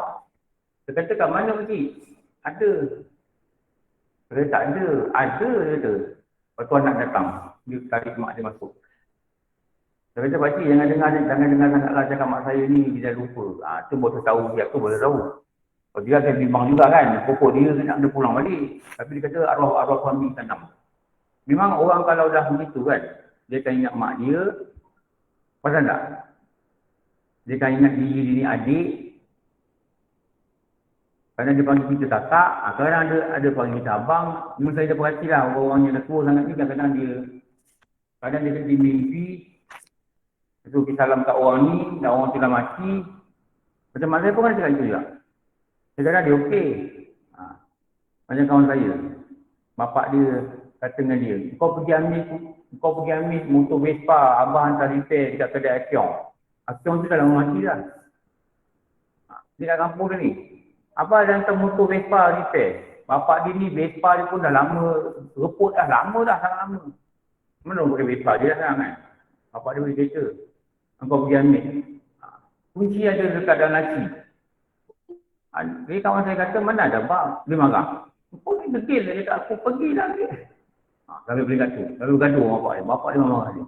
Dia kata kat mana makcik? Ada. Dia tak ada. Ada dia kata. Lepas tu anak datang. Dia tarik mak dia masuk. Dia kata, pakcik jangan dengar sangatlah cakap mak saya ni, dia dah lupa. Tu baru tahu, siapa boleh tahu. Kalau dia saya bimbang juga kan, pokok dia nak dia pulang balik. Tapi dia kata arwah suami tanam. Memang orang kalau dah begitu kan, dia akan ingat mak dia. Pasal tak? Dia akan ingat diri ni adik. Kadang dia panggil kita kakak, kadang ada panggil kita abang. Memang saya dah perhatilah orang-orang yang dah tua sangat ni, kadang-kadang dia kena mimpi. Itu kita salam kat orang ni, dan orang tu dah mati. Macam mak saya pun kan cakap itu juga. Kadang-kadang dia okey. Macam kawan saya. Bapak dia kata dengan dia, kau pergi ambil motor Vespa, abah hantar repair dekat kedai Akyong. Akyong tu dah lama mati dah. Dia kat kampung dia ni. Abah dah hantar motor Vespa repair. Bapak dia ni Vespa dia pun dah lama, reput dah, lama dah, sangat lama. Mana orang pakai Vespa dia dah kan? Bapak dia boleh kereta. Kau pergi ambil. Kunci ada dekat dalam laci. Jadi kawan saya kata, mana ada bang? Dia marah. Kau ni degil dia kata, aku pergi lagi. Sampai boleh kata. Lalu gaduh bapak dia. Bapak dia marah dia.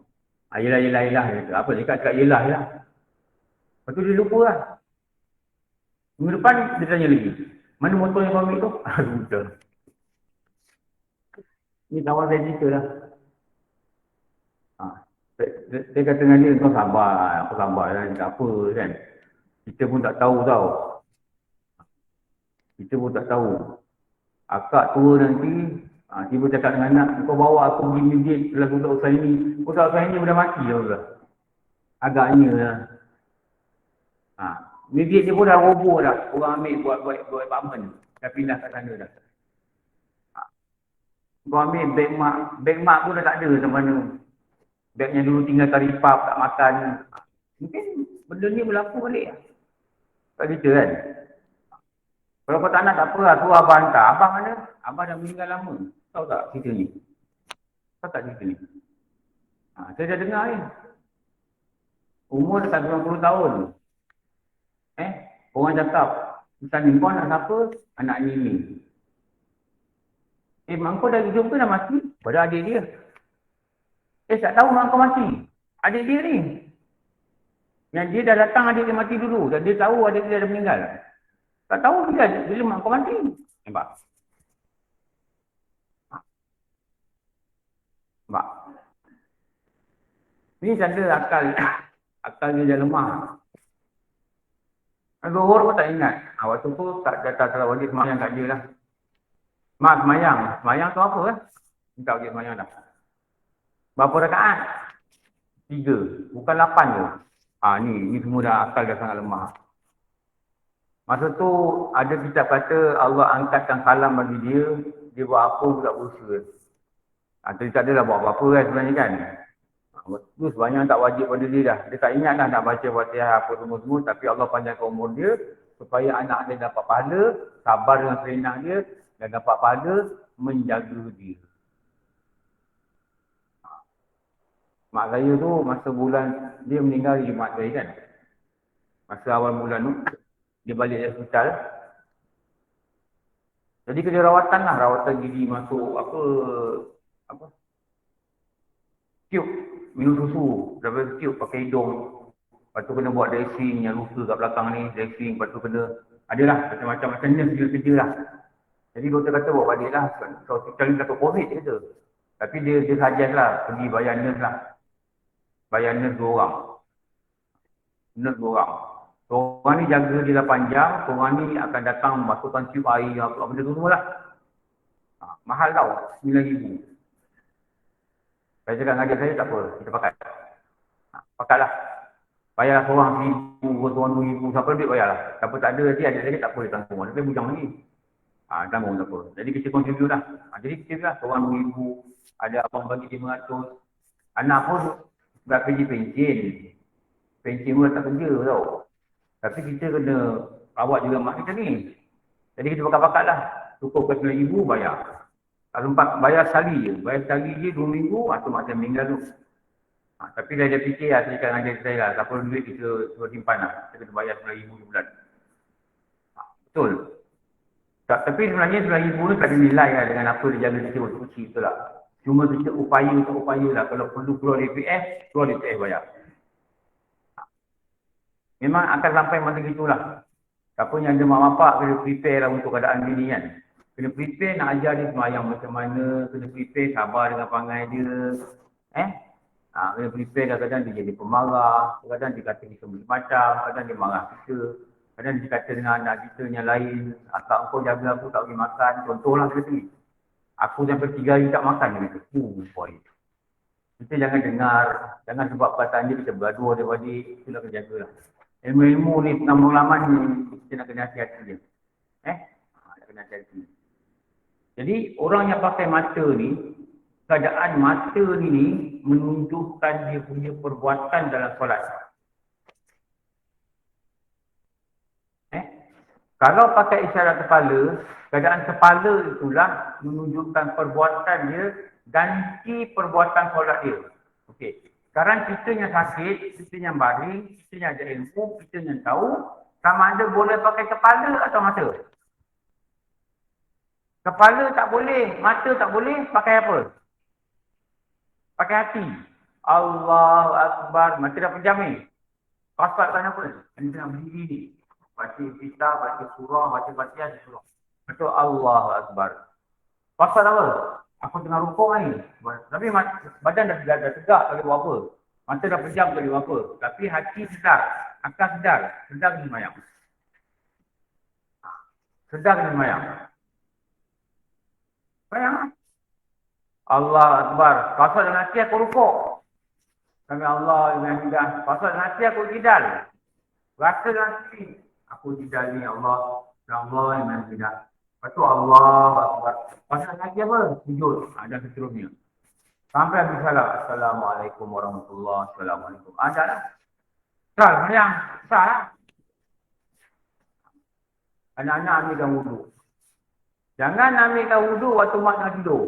Yelah. Dia kata, apa dia cakap yelah. Lepas tu dia lupa lah. Minggu depan dia tanya lagi. Mana motor yang kau ambil tu? Betul. Ni kawan saya cerita lah. Dia kata dengan dia, kau sabar lah, tak apa kan. Kita pun tak tahu tau. Akak tua nanti, tiba cakap dengan anak, kau bawa aku pergi masjid, lagu tak usah ini. Ustaz ini dah mati lah. Agaknya lah. Masjid dia pun dah roboh dah. Orang ambil buat apartment. Dah pindah kat sana dah. Kau ambil beg mak pun dah tak ada macam mana. Beg yang dulu tinggal taripap, tak makan. Mungkin benda ni berlaku balik lah. Tak kita kan? Kalau kau tak nak, tak apa lah. Tu abang hantar. Abang mana? Abang dah meninggal lama. Tahu tak cerita ni? Tahu tak cerita ni? Saya dah dengar ni. Umur dah 90 tahun. Orang cakap, misalnya kau anak siapa? Anak ni. Mak kau dah hidup ke dah mati? Pada adik dia. Tak tahu mak kau mati. Adik dia ni. Yang dia dah datang adik dia mati dulu. Dan dia tahu adik dia dah meninggal. Tak tahu bila mak kau mati. Nampak? Ni tanda akal dia dah lemah. Zuhur pun tak ingat. Waktu tu tak tahu dia semayang kat dia lah. Mak semayang. Semayang tu apa kan? Tak pergi semayang dah. Berapa rakaat? 3. Bukan 8 tu. Ni semua dah akal dah sangat lemah. Masa tu ada kitab kata Allah angkatkan kalam bagi dia. Dia buat apa pun tak berusaha. Dia tak adalah buat apa-apa kan sebenarnya kan. Tu sebenarnya tak wajib pada dia dah. Dia tak ingat dah nak baca Fatihah apa semua-semua. Tapi Allah panjangkan umur dia. Supaya anak dia dapat pahala. Sabar dengan serenang dia. Dan dapat pahala menjaga dia. Mak saya tu masa bulan dia meninggal di Jumaat saya kan. Masa awal bulan tu dia balik dari hospital. Jadi kerja rawatan lah, rawatan gigi masuk apa tube. minum susu daripada kecil pakai hidung. Lepas tu kena buat dressing yang luka kat belakang ni, dressing, lepas tu kena adalah macam-macam nurse dia kerja lah. Jadi doktor kata bawa balik lah. Kalau sekali kata COVID kata. Tapi dia suggest lah, pergi bayar nurse lah. Bayar nurse 2 orang. Nurse 2 orang. Seorang ni jaga dia 8 jam, seorang ni akan datang masukkan tube air, apa benda tu semua lah. Mahal tau, RM9,000. Saya cakap dengan adik saya, tak apa, kita pakai. Pakailah. Bayarlah seorang RM1,000, seorang RM2,000, siapa duit bayarlah. Siapa tak ada nanti, adik saya tak apa dia tanggung. Dia bujang lagi. Tanggung tak apa. Jadi kita contribute lah. Jadi kita lah, seorang RM2,000, ada abang bagi RM500. Anak pun tak pergi pencen. Pencen pun tak kerja tau. Tapi kita kena rawat juga mak kita ni. Jadi kita pakai-pakai lah. Cukup ke RM9,000 bayar. Kalau bayar sekali je. Bayar sekali je 2 minggu, atau mak saya meninggal tu. Tapi dah dia fikir lah, saya cakap dengan adik saya lah. Tak perlu duit kita simpan lah. Kita kena bayar RM9,000 sebulan. Betul. Tapi sebenarnya RM9,000 ni tak ada nilai lah dengan apa dia jaga kita waktu kecil, betul tak? Cuma kita upaya lah. Kalau perlu keluar DPS bayar. Memang akan sampai masa gitulah. Siapa yang ada mak bapak kena prepare lah untuk keadaan gini kan. Kena prepare nak ajar dia semayang macam mana. Kena prepare sabar dengan perangai dia. Kena prepare kadang-kadang dia jadi pemarah. Kadang-kadang dia kata kita macam. Kadang dia marah kita. Kadang dia kata dengan anak kita yang lain. Akak kau jaga aku tak pergi makan. Contohlah kita ni. Aku sampai 3 hari tak makan. Dia kata, boy. Kita jangan dengar. Jangan sebab perasaan dia kita bergaduh daripada dia. Itulah kena jagalah. Ilmu-ilmu ni pengalaman ni kita nak kena hati-hati dia. Nak kena hati-hati. Jadi orang yang pakai mata ni, keadaan mata ni menunjukkan dia punya perbuatan dalam solat. Kalau pakai isyarat kepala, keadaan kepala itulah menunjukkan perbuatan dia ganti perbuatan solat dia. Okey. Sekarang kita yang sakit, kita yang baring, kita yang ada ilmu, kita yang tahu sama ada boleh pakai kepala atau mata. Kepala tak boleh, mata tak boleh, pakai apa? Pakai hati. Allahu Akbar, mata dah pejam ni. Kasatkan apa? Ini tengah berdiri ni. Baca kitab, baca surah, baca bacaan surah. Betul Allahu Akbar. Kasat apa? Aku tengah rukuk ni. Tapi badan dah tegak, tak boleh buat apa. Mata dah pejam, tak boleh buat apa. Tapi hati sedar. Akal sedar. Sedar kena semayang. Sedar kena semayang. Semayang. Allah Akbar. Pasal dengan hati aku rukuk. Kami Allah dengan hidah. Pasal dengan hati aku kidal. Rasa dengan hati. Aku kidal ni Allah. Allah dengan hidah. Lepas tu Allah Akbar. Pasal lagi apa? Sujud. Dan seterusnya. Sampai habis salat. Assalamualaikum warahmatullahi wabarakatuh. Assalamualaikum. Ada lah. Sal, sayang. Sal lah. Anak-anak ambilkan wuduk. Jangan ambilkan wuduk waktu mak nak tidur.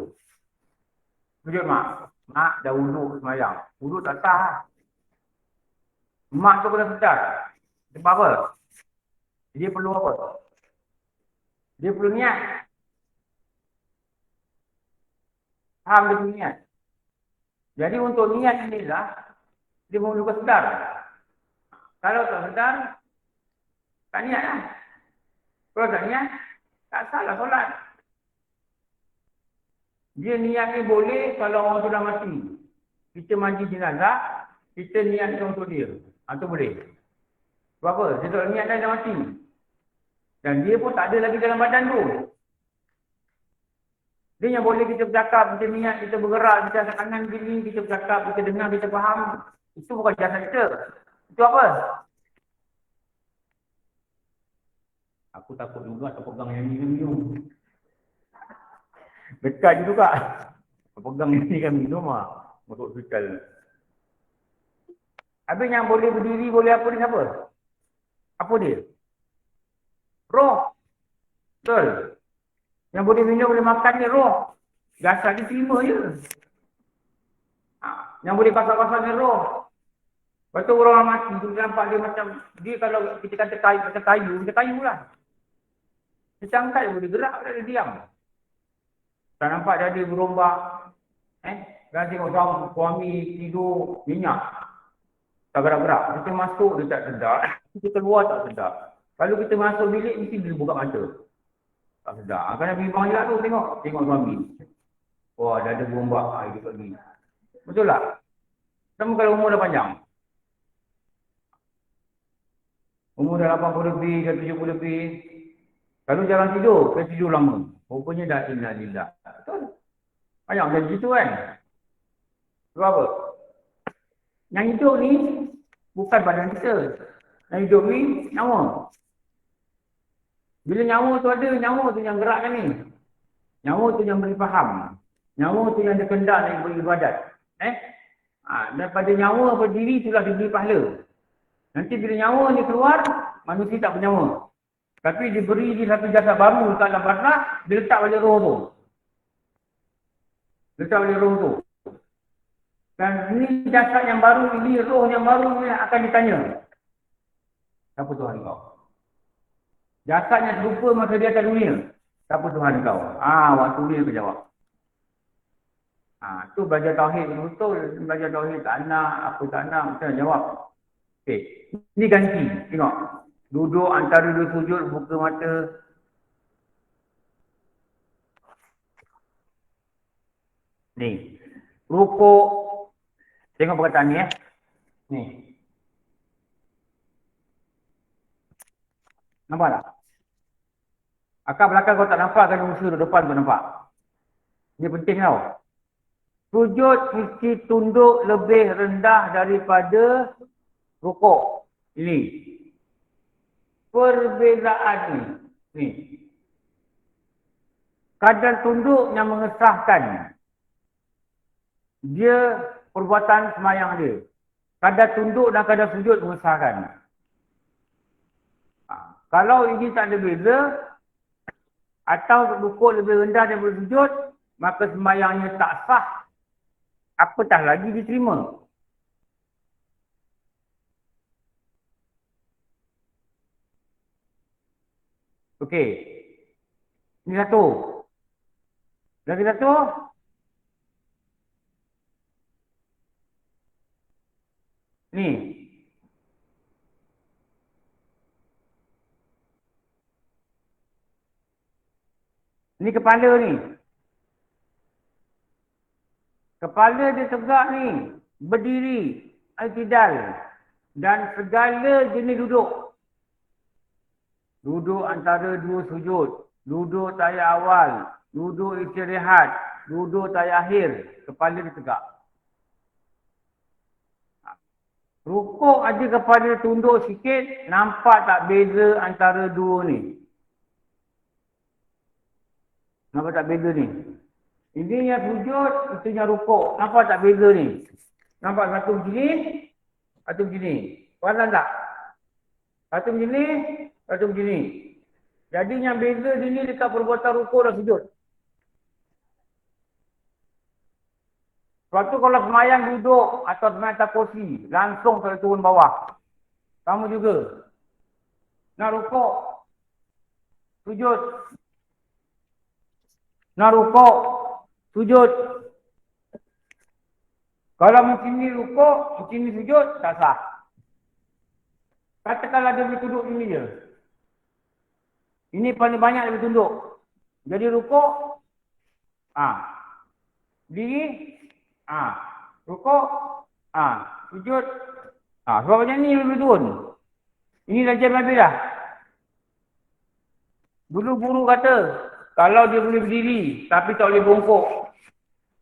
Sujud mak. Mak dah wuduk semayang. Wuduk tak sah lah. Mak tu kena sedar. Sebab apa? Dia perlu apa? Dia perlu niat. Faham dia perlu niat. Jadi untuk niat inilah, dia memerlukan sedar. Kalau tak sedar, tak niat lah. Kalau tak niat, tak salah solat. Dia niat ni boleh kalau orang sudah mati. Kita mandi jenazah, kita niatkan untuk dia. Itu boleh. Sebab apa? Dia tak niat dah mati. Dan dia pun tak ada lagi dalam badan tu. Dia yang boleh kita bercakap, kita niat, kita bergerak, kita angkat tangan gini, kita bercakap, kita dengar, kita faham. Itu bukan jasad kita. Itu apa? Aku takut juga tak pegang yang ni minum. Dekat je juga. Pegang yang ni kan minum lah. Masuk hospital. Habis yang boleh berdiri, boleh apa ni siapa? Apa dia? Roh. Betul. Yang boleh minum, boleh makan ni roh. Jasad dia terima je. Yang boleh pasal-pasal ni roh. Lepas tu orang mati, kita nampak dia macam, dia kalau kita kata kayu, macam kayu lah. Kita angkat dia boleh gerak, dia diam. Tak nampak dia ada berombak. Dan tengok suami tidur minyak. Tak gerak-gerak. Kita masuk dia tak sedar. Kita keluar tak sedar. Kalau kita masuk bilik mesti dia buka mata. Tak sedar. Kadang bimbang je lah tu tengok. Tengok suami. Wah, dah ada gombak hari pagi. Betul tak? Sama kalau umur dah panjang. Umur dah 80 lebih, dah 70 lebih. Kalau jarang tidur, dia tidur lama. Rupanya dah innalillah. Betul? Banyak macam gitu kan? Sebab apa? Yang hidup ni bukan badan kita. Yang hidup ni nyawa. Bila nyawa tu ada, nyawa tu yang gerakkan ni. Nyawa tu yang beri faham. Nyawa tu yang ada kendak nak beribadat. Daripada nyawa berdiri itulah diberi pahala. Nanti bila nyawa ni keluar, manusia tak bernyawa. Tapi diberi di satu jasad baru dekat alam barzakh, dia letak balik roh tu. Letak balik roh tu. Dan ini jasad yang baru ini, roh yang baru ini akan ditanya. Siapa Tuhan kau? Jasad yang serupa masa di atas dunia. Siapa Tuhan kau? Waktu ni dia jawab. Tu belajar tauhid betul. Belajar tauhid tak nak, apa tak nak, macam jawab. Okey. Ini ganti. Tengok. Duduk antara dua sujud, buka mata. Ni. Rukuk. Tengok perkataan ni Ni. Nampak tak? Akak belakang kau tak nampak kan musuh depan kau nampak. Ini penting tau. Sujud mesti tunduk lebih rendah daripada rukuk. Ini. Perbezaan ni. Kadar tunduk yang mengesahkan. Dia perbuatan semayang dia. Kadar tunduk dan kadar sujud mengesahkan. Kalau ini tak ada beza, atau rukuk lebih rendah daripada sujud, maka semayangnya tak sah. Apatah lagi diterima. Okey. Ini satu. Lagi satu. Ni. Ni kepala ni. Kepala dia tegak ni. Berdiri. Al-Tidal. Dan segala jenis duduk. Duduk antara dua sujud. Duduk tayar awal. Duduk istirahat. Duduk tayar akhir. Kepala dia tegak. Rukuk aja kepala tunduk sikit. Nampak tak beza antara dua ni? Nampak tak beza ni? Ini yang sujud, itu yang rukuk. Nampak tak beza ni? Nampak satu begini, satu begini. Perasan tak? Satu begini, satu begini. Jadi yang beza ni dekat perbuatan rukuk dan sujud. Sebab tu kalau semayang duduk atau semayang atas kursi, langsung saya turun bawah. Kamu juga. Nak rukuk, sujud. Nak rukuk, sujud. Kalau macam ni rukuk, macam ni sujud, tak sah. Katakanlah dia boleh tunduk ni je. Ini paling banyak dia boleh tunduk. Jadi rukuk, diri, rukuk, sujud. Sebab macam ni dia boleh turun. Ini dah jam habis dah. Dulu guru kata, kalau dia boleh berdiri, tapi tak boleh bongkok.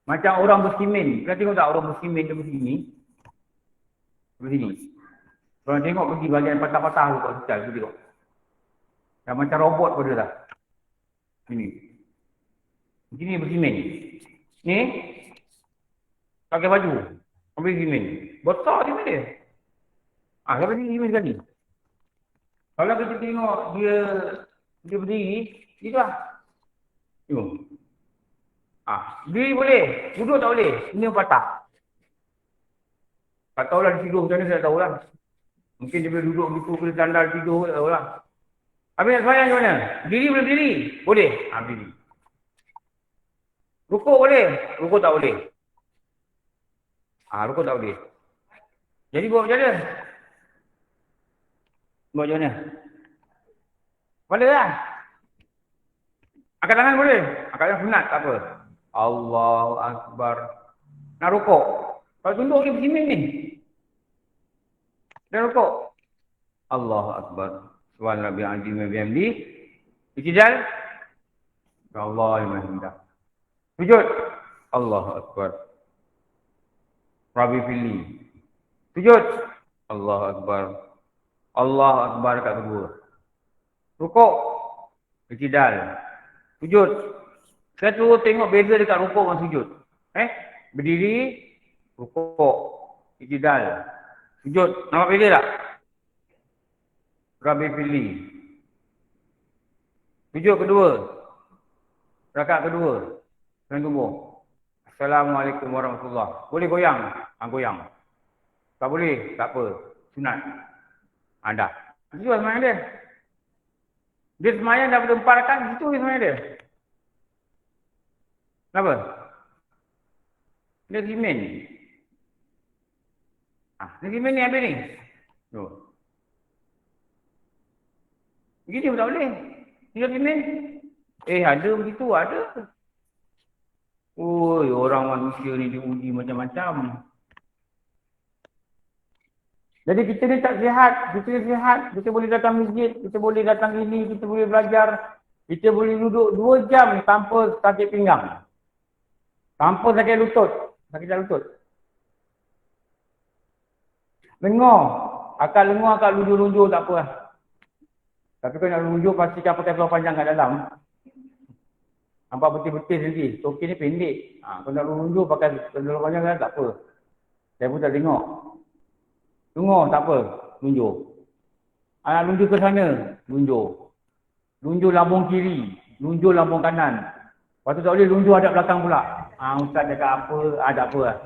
Macam orang bersimen. Kau tengok tak orang bersimen dia begini? Begini. Kalau tengok pergi bahagian patah-patah tu kat hospital, tu tengok. Dah macam robot pada dah. Sini. Begini bersimen. Ni. Pakai baju. Ambil bersimen. Besar dia dia. Sampai sini bersimen sekali. Kalau kita tengok dia berdiri, gitu lah. Tengok. Diri boleh, duduk tak boleh. Ini patah. Tak tahulah dia tidur macam mana, saya tak tahulah. Mungkin dia boleh duduk begitu, boleh sandal tidur, tak tahulah. Habis nak semayang macam mana? Diri boleh berdiri? Boleh. Berdiri. Rukuk boleh? Rukuk tak boleh. Rukuk tak boleh. Jadi buat macam mana? Buat macam mana? Kepala lah. Angkat tangan boleh? Angkat tangan sunat, tak apa. Allahu Akbar. Nak rukuk. Kalau tunduk dia bersimin ni. Dia rukuk. Allahu Akbar. Subhanallah bi'azim wa bihamdi. Iktidal. Allah Alhamdulillah. Sujud. Allahu Akbar. Rabbi fili. Sujud. Allahu Akbar. Allahu Akbar kat kedua. Rukuk. Iktidal. Sujud. Saya tu tengok beza dekat rukuk dengan sujud. Berdiri. Rukuk. Iktidal. Sujud. Nampak beza tak? Rabbi fili. Sujud kedua. Rakaat kedua. Dengan tubuh. Assalamualaikum warahmatullahi. Boleh goyang? Goyang. Tak boleh? Tak apa. Sunat. Dah. Itu semayang dia. Dia semayang dah ber-4 rakaat, itu semayang dia. Kenapa? Dia simen. Dia simen ni habis ni. Tuh. Begitu pun tak boleh. Dia simen. Ada begitu, ada. Oi, orang manusia ni diuji macam-macam. Jadi kita ni tak sihat, kita ni sihat, kita boleh datang masjid, kita boleh datang ini, kita boleh belajar, kita boleh duduk 2 jam tanpa sakit pinggang. Tanpa sakit lutut, sakit lutut. Lengur, akal lunjur-lunjur tak apa lah. Tapi kalau nak lunjur pastikan pakai seluar panjang kat dalam. Nampak betul-betul nanti. Toki ni pendek. Kalau nak lunjur pakai seluar panjang kan tak apa. Saya pun tak tengok. Tengok tak apa. Lunjur. Nak lunjur ke sana. Lunjur. Lunjur lambung kiri. Lunjur lambung kanan. Lepas tu tak boleh lunjur hadap belakang pula. Ustaz cakap apa. Tak apa lah.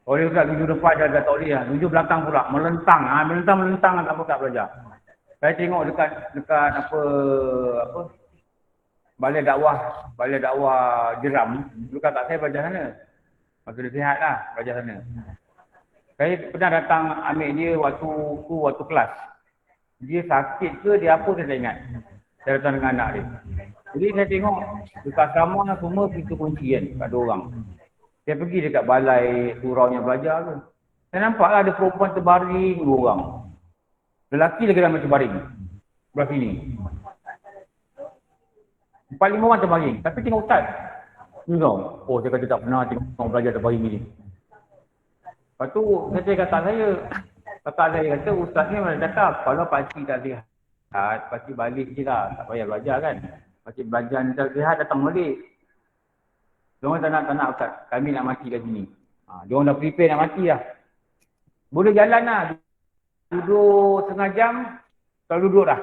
Boleh Ustaz lunjur depan dah tak boleh lah. Lunjur belakang pula. Melentang. Melentang tak apa kat belajar. Saya tengok dekat apa balai dakwah Jeram, dulu kakak saya belajar sana. Masa dia sihat lah, belajar sana. Saya pernah datang ambil dia waktu kelas. Dia sakit ke dia apa saya tak ingat. Saya datang dengan anak dia. Jadi saya tengok dekat asrama semua pintu kunci kan, kat 2 orang. Saya pergi dekat balai surau yang belajar tu. Saya nampak lah ada perempuan terbaring 2 orang. Lelaki lagi dalam terbaring. Belah sini. 4-5 orang terbaring. Tapi tengok ustaz. Ni tau. Oh, saya kata tak pernah tengok belajar terbaring ni. Lepas tu, saya kata kakak saya kata, ustaz ni mana cakap, kalau pakcik tak sihat, pakcik balik je lah. Tak payah belajar kan. Pakcik belajar ni tak sihat, datang balik. Diorang tak nak ustaz. Kami nak mati kat sini. Diorang dah prepare nak mati lah. Boleh jalan lah. Duduk setengah jam, kalau duduk dah.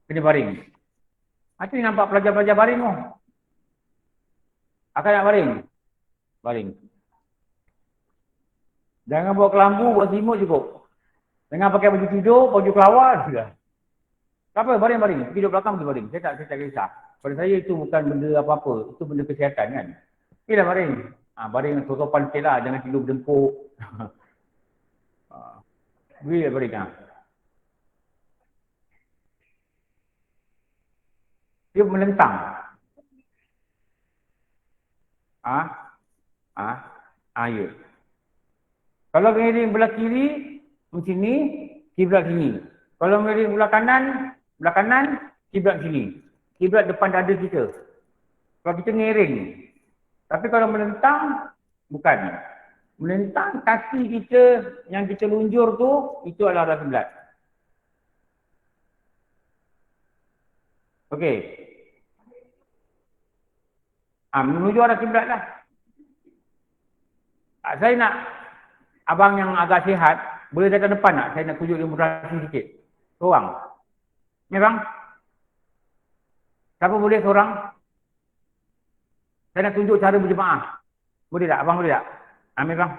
Kena baring. Itu ni nampak pelajar-pelajar baring tu. Akan nak baring? Baring. Jangan bawa kelambu, bawa simut cukup. Jangan pakai baju tidur, baju kelawar sudah. Tak apa, baring-baring. Pergi duduk belakang, pergi baring. Saya tak kisah. Pada saya itu bukan benda apa-apa. Itu benda kesihatan kan. Pergilah baring. Baring sopan sikit lah. Jangan tidur berdempuk. Pergilah baring. Dia melentang. Ya. Kalau miring belah kiri, macam ni, kiblat sini. Kalau miring belah kanan, kiblat sini. Kiblat depan dada kita. Kalau kita ngiring. Tapi kalau melentang, bukan. Melentang kaki kita yang kita lunjur tu, itu adalah arah kiblat. Okey. Menuju arah kiblat lah. Saya nak abang yang agak sihat, boleh datang depan tak? Saya nak tunjuk demonstrasi sikit. Seorang. Ni bang? Siapa boleh seorang? Saya nak tunjuk cara berjemaah. Boleh tak? Abang boleh tak? Ambil bang?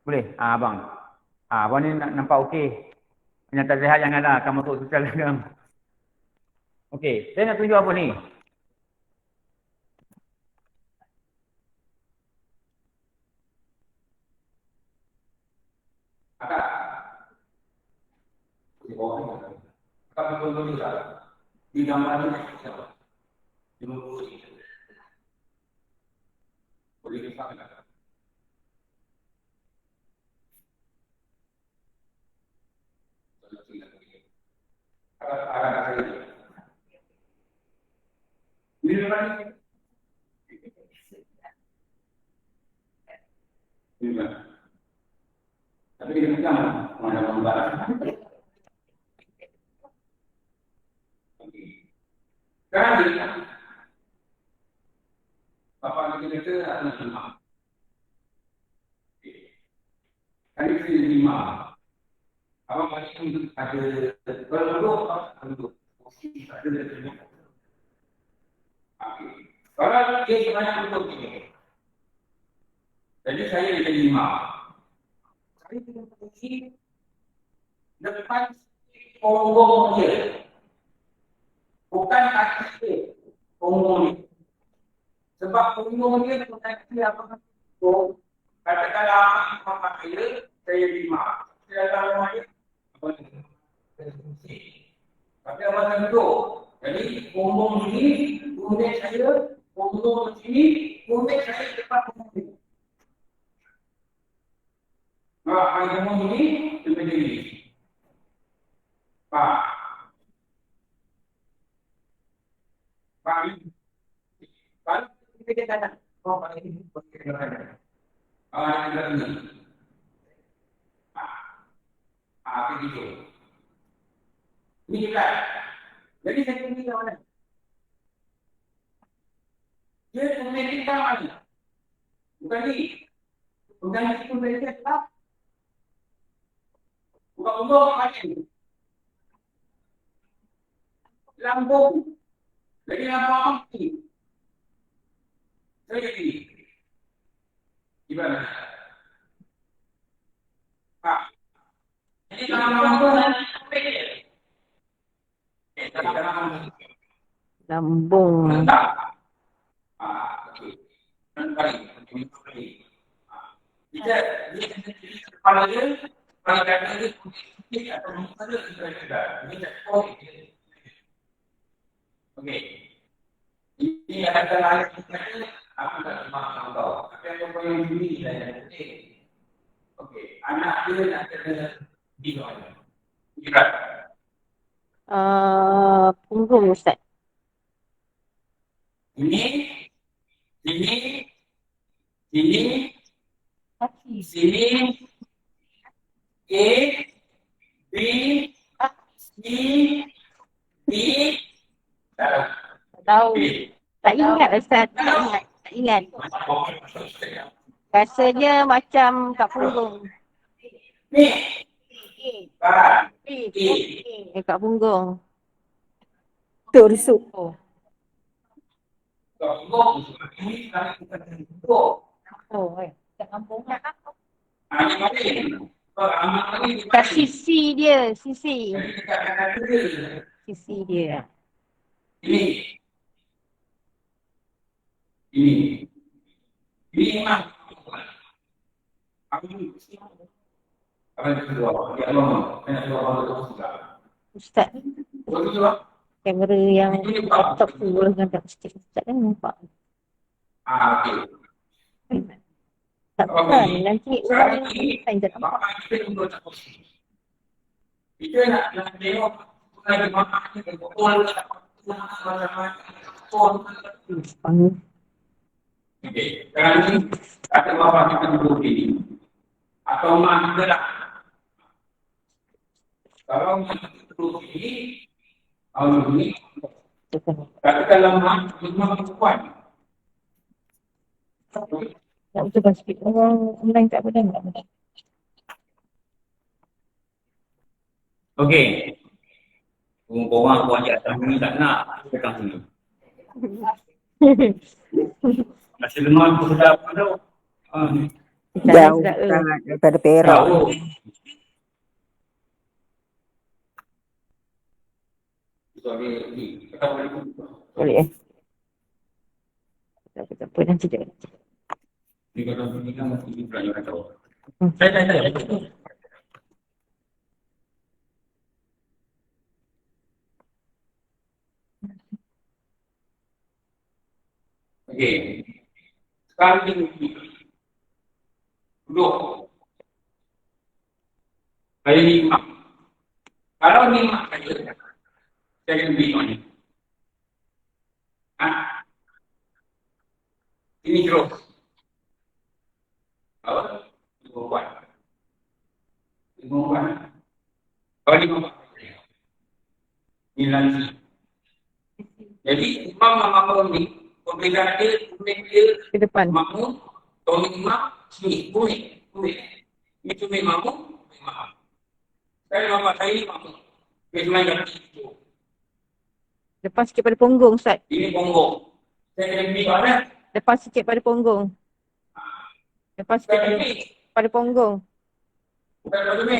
Boleh? Abang. Abang ni nampak okey. Yang tak sihat jangan lah. Akan masuk sosial dalam. Okey. Saya nak tunjuk apa ni? bawah. Kalau betul juga di gambar ini siapa? 50. Boleh kita lihat. Ada ini. Ini kan ini. Tapi kita kan mana gambar. Kan Bapak kita ada 5. Kan itu 5. Apa masih ada kalau untuk ada dari kalau dia sebenarnya untuk ini. Jadi saya ada 5. Saya tidak posisi depan punggung dia. Bukan kaki punggung ni. Sebab punggung dia proteksi apa? So, katakanlah apa dia, saya 5. Saya tahu mana apa ni. Tapi apa tentu. Jadi punggung ini, punggung saya, punggung sini, punggung saya depan punggung ini. Nah, punggung ini seperti ini. Pak. Pak, kita kata, oh, Pak ini begitu. Ini. Begitu. Ini juga. Jadi saya tinggi ke mana? Dia memiliki mana? Bukan ini. Bukan itu memiliki tetap. Bukan umum macam lambung. Jadi lambung ini. Saya jadi. Gimana? Pak. Jadi lambung Lambung. Jika kepala dia, kepala dia atau muka dia sudah. Ini tak boleh. Okey. Ini adalah lain aku tak faham tahu. Apa yang kau yang ini saya okey. Okey, anak dia nak kena di mana? Kira. Punggung Ustaz. Ini sini A B C D Tahu. Tak ingat Ustaz. Tak ingat. Rasanya macam kat punggung. ni Kat punggung. Tu rusuk. Kalau ini sekarang kita bentuk. Kat punggung. Kat Sisi dia. Sisi dia. Ini memang apa yang kedua? Ya Allah, Ustaz, kamera yang laptop tu boleh gambar stick Ustaz kan nampak. okey. Tak kan, nanti orang lain tak nampak. Bapak kita untuk tak posisi. Kita nak tengok bukan di mana kita betul Panggil. okey. Sekarang ni kata bapak kita duduk ini. Atau mak kita lah. Kalau mak kita duduk ini, kalau ini, katakanlah mak perempuan. Tak betul kan sikit. Orang online tak boleh tak? Okey. Orang buat atas ni tak nak pegang sini. Masih lemah pun sudah apa tu. Jauh sangat daripada Perak. Tahu. Boleh tak apa nanti dia. Ni kalau begini kan mesti berani kata. Saya. Okey. Sekarang ni duduk. Saya ni mak. Kalau ni mak saya akan beri ni. Ini terus. Apa? Perempuan. Kalau ni mak saya. Ini lagi. Jadi imam makmum ni perbezaan dia Ke depan. makmum, tolong imam sini, kuih. Ini cuma makmum, imam. Saya bapak saya ni makmum. Dia cuma yang itu. Depan sikit pada punggung, Ustaz. Ini punggung. Saya kena pergi mana? Depan sikit pada punggung. Depan sikit Bukan ini. pada punggung. Bukan pada ni.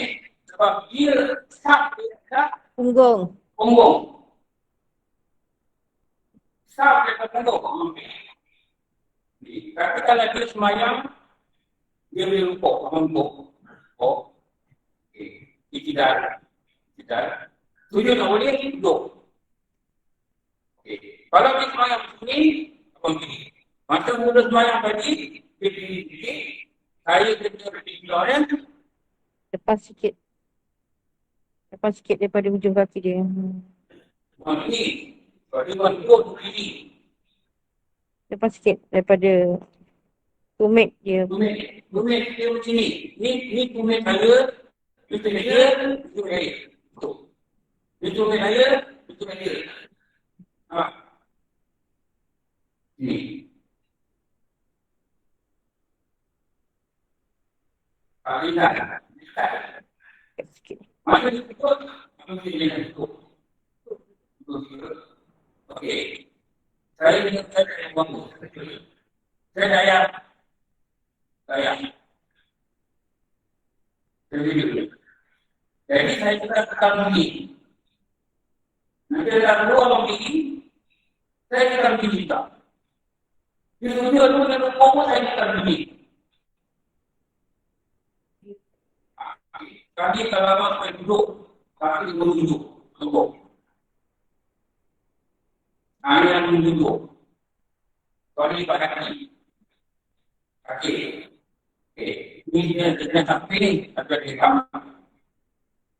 Sebab dia sah Punggung. punggung. Sah daripada punggung. Tapi kalau dia semayang, dia boleh rupuk. Oh. Okay. Dia tidak. Tujuh nak boleh duduk. Okay. Kalau dia semayang begini, apa begini? Masa mula semayang tadi, dia begini. Saya kena berdiri orang. Depan sikit. Depan sikit daripada hujung kaki dia. Begini. Kalau dia duduk begini. Depan sikit daripada tumit dia. Tumit dia macam ni. Ni tumit saya. Ni tumit dia. Tumit saya. Ni tumit saya. Ni tumit dia. Ni. Lihat. Sikit. Mana dia ikut? Mana dia ikut? Okey. Saya dengan saya yang bangun. Saya daya. Jadi saya juga tekan begini. Nanti dalam dua orang begini, saya tekan begini juga. Di dunia itu dengan umum saya tekan begini. Kaki kalau lama saya duduk, kaki menunjuk. Ini yang menunjuk. Kalau ini pada kaki. Ini dia kena sampai ni. Ada dia sama.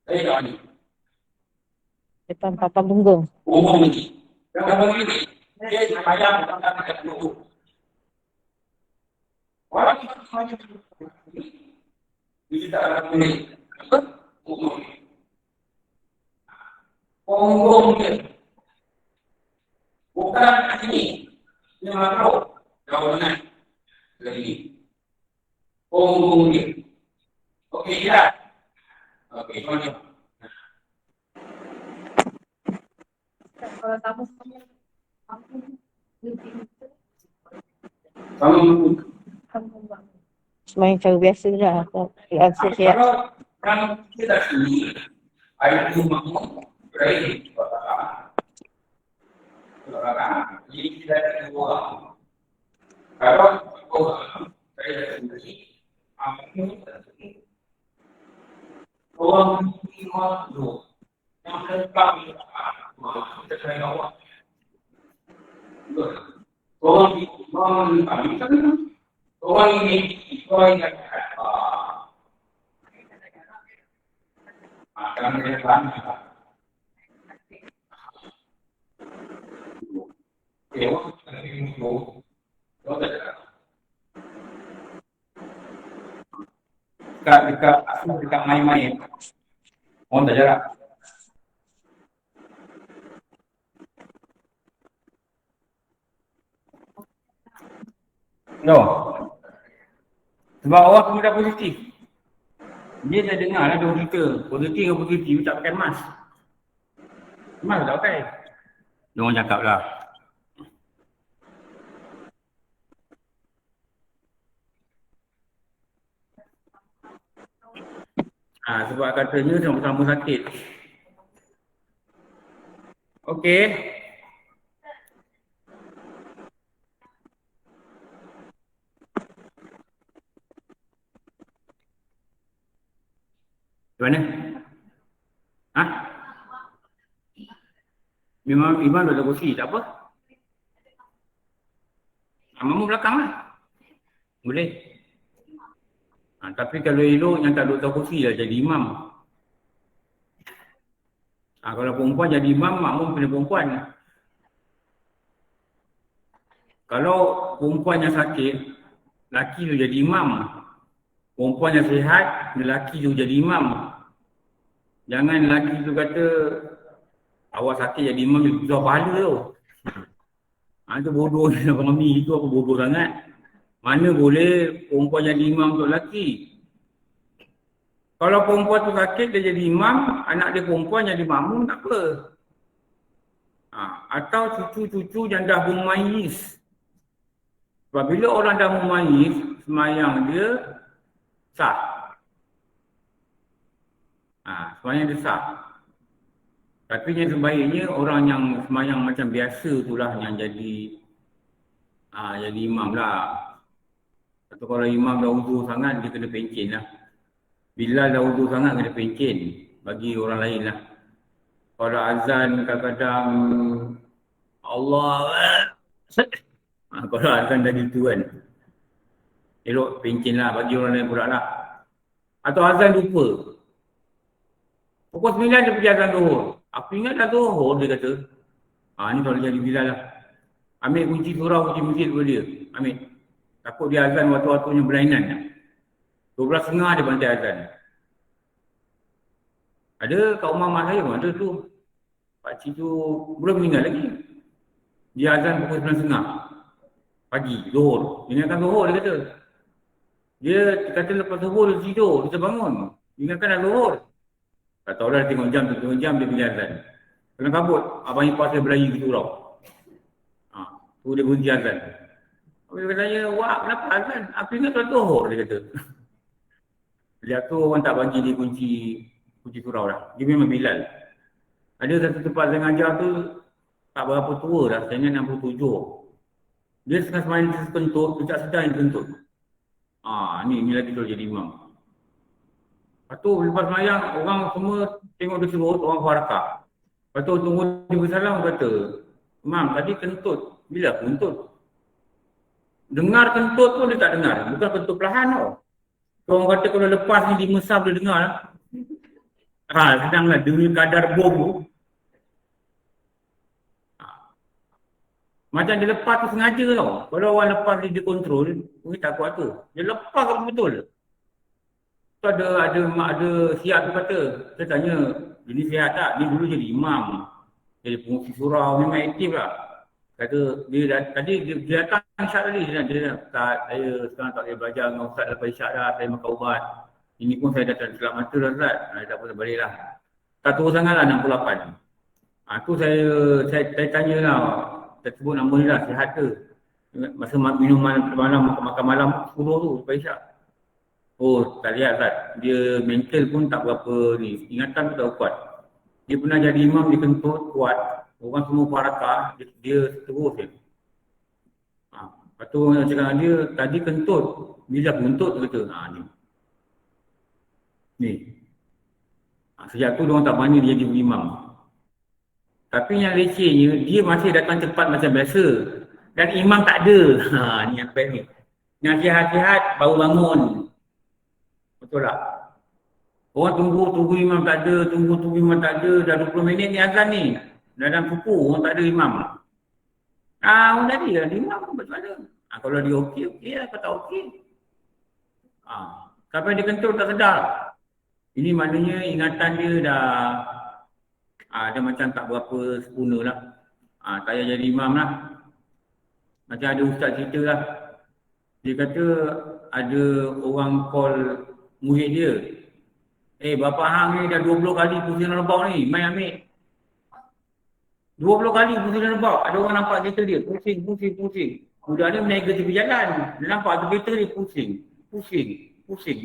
Saya dah ni. Depan papan punggung. Umum ni. Kalau begini, dia semayang tentang dekat duduk. Orang yang semayang duduk. Dia tak ada ni. Apa? Umum ni. Punggung dia. Bukan kat sini. Ini makro. Jauh mana? Dari sini. Punggung dia. Okey, jelas? Okey, macam Kalau tamu semuanya cara biasa lah. Answer siap. Kalau kita dah sini, ada tu makmum, berakhir. Jadi kita ada dua orang. Kalau orang, saya dah sendiri, makmum dah sendiri. Orang semua duduk. Yang lepas kita kena awak. Orang ini akan berjalan. Dekat main-main. Orang tak jarak. No. Sebab orang semua dah positif. Dia dah dengar lah dia cerita. Positif ke positif, tak pakai mask. Mask tak pakai. Dia orang cakap lah. Sebab katanya sama-sama sakit. Okey. Di mana? Memang imam dah kursi, tak apa. Makmum belakang lah. Boleh. Tapi kalau elok yang tak duduk atas kursi lah jadi imam. Kalau perempuan jadi imam, makmum kena perempuan. Kalau perempuan yang sakit, lelaki tu jadi imam. Perempuan yang sihat, lelaki tu jadi imam. Jangan lelaki tu kata, awak sakit jadi imam, dia besar pahala tu. Itu bodoh ni Abang Ami, itu apa bodoh sangat. Mana boleh perempuan jadi imam untuk lelaki. Kalau perempuan tu sakit, dia jadi imam, anak dia perempuan jadi makmum, tak apa. Atau cucu-cucu yang dah mumayyiz. Sebab bila orang dah mumayyiz, semayang dia sah. Semayang dia sah. Tapi yang sebaiknya orang yang semayang macam biasa itulah yang jadi imam lah. Atau kalau imam dah uzur sangat, dia kena pencen lah. Bilal dah uzur sangat, kena pencen bagi orang lain lah. Kalau azan kadang-kadang Allah kalau azan dah gitu kan, elok pencen lah bagi orang lain pula lah. Atau azan lupa, pukul 9 dia pergi azan zuhur. Aku ingat dah zuhur, dia kata. Ni kalau jadi Bilal lah. Ambil kunci surau, kunci masjid dulu dia. Ambil. Takut dia azan waktu-waktunya berlainan. 12.30 dia pantai azan. Ada kat rumah mak saya pun ada tu. Pakcik tu belum meninggal lagi. Dia azan pukul 9.30 pagi, zuhur. Ingatkan zuhur dia kata. Dia kata lepas zuhur dia tidur, dia terbangun. Ingatkan dah zuhur. Tak tahu lah, tengok jam dia pergi azan. Kena kabut, abang ipar saya berlari ke surau. Tu dia berhenti azan. Dia kata saya, wah kenapa azan? Aku ingat dah zuhur, dia kata. Dia tu orang tak bagi dia kunci surau dah. Dia memang Bilal. Ada satu tempat saya ngajar tu, tak berapa tua dah, saya ingat 67. Dia setengah semalam dia terkentut, dia tak sedar yang terkentut. Ni lagi tu jadi imam. Lepas tu lepas semayang, orang semua tengok dia surut, orang farakah. Lepas tu tunggu dia bersalam, kata, Imam tadi kentut, bila kentut? Dengar kentut pun dia tak dengar, bukan kentut perlahan tau. Orang kata kalau lepas ni 5 sab dia dengar. Sedanglah demi kadar bom tu. Macam dia lepas tu sengaja tau. Kalau orang lepas dia kontrol, mungkin tak kuat tu. Dia lepas betul. Tu ada siap tu kata, saya tanya, ini sihat tak? Ni dulu jadi imam. Jadi pengusi surau, memang aktif lah. Kata, tadi dia datang isyak tadi. Dia Ustaz, saya sekarang tak boleh belajar dengan Ustaz lepas isyak dah, saya makan ubat. Ini pun saya dah selap mata dah Ustaz. Tak apa, balik lah. Tak turun sangat lah 68. Tu saya tanya lah, saya sebut nama ni lah, sihat ke? Masa minum malam, makan malam 10 tu, lepas isyak. Oh, tak lihat Ustaz. Dia mental pun tak berapa ni. Ingatan pun tak kuat. Dia pernah jadi imam, dia kentut kuat. Orang semua farakah, dia terus je. Lepas tu orang cakap dengan dia, tadi kentut. Bila kentut, dia kata, ni. Sejak tu diorang tak berani dia jadi imam. Tapi yang lecehnya, dia masih datang cepat macam biasa. Dan imam tak ada. Ni yang best ni. Yang sihat-sihat, baru bangun. Betul tak? Orang tunggu imam tak ada, tunggu imam tak ada, dah 20 minit ni azan ni. Dah dalam kuku, orang tak ada imam. Orang tadi lah, imam pun betul ada. Kalau dia okey lah, kalau tak okey. Sampai dia kentut tak sedar. Ini maknanya ingatan dia dah macam tak berapa sempurna lah. Tak payah jadi imam lah. Macam ada ustaz cerita lah. Dia kata ada orang call murid dia. Bapa hang ni dah 20 kali pusing rebau ni, mai ambil. 20 kali pusing rebau, ada orang nampak kereta dia, pusing. Budak ni menaik ke tepi jalan, dia nampak kereta dia pusing.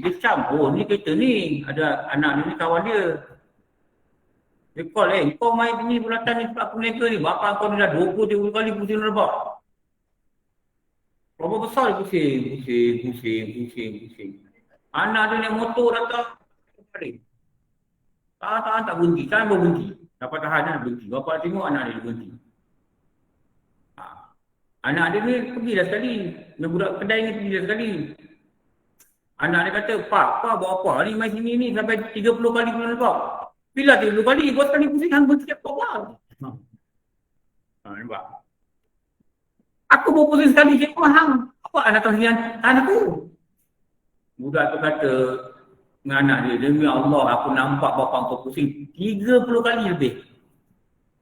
Dia cam, ni kereta ni, ada anak dia ni kawan dia. Dia call, kau mai ni bulatan ni sebab aku mereka ni, bapa kau ni dah 20-30 kali pusing rebau. Berapa besar dia pusing. Anak dia naik motor datang. Tak berhenti. Kan berhenti. Dapat tahan lah berhenti. Bapak tengok anak dia berhenti. Anak dia ni pergi dah sekali. Yang budak kedai ni pergi dah sekali. Anak dia kata, Pak buat apa ni main sini ni sampai 30 kali belum nampak. Bila 30 kali, buat sekali pusing hang berhenti apa? Nampak? Aku bawa pusing sekali, cik hang. Apa anak tahu sini anakku? Budak tu kata dengan anak dia, demi Allah aku nampak bapak kau pusing 30 kali lebih.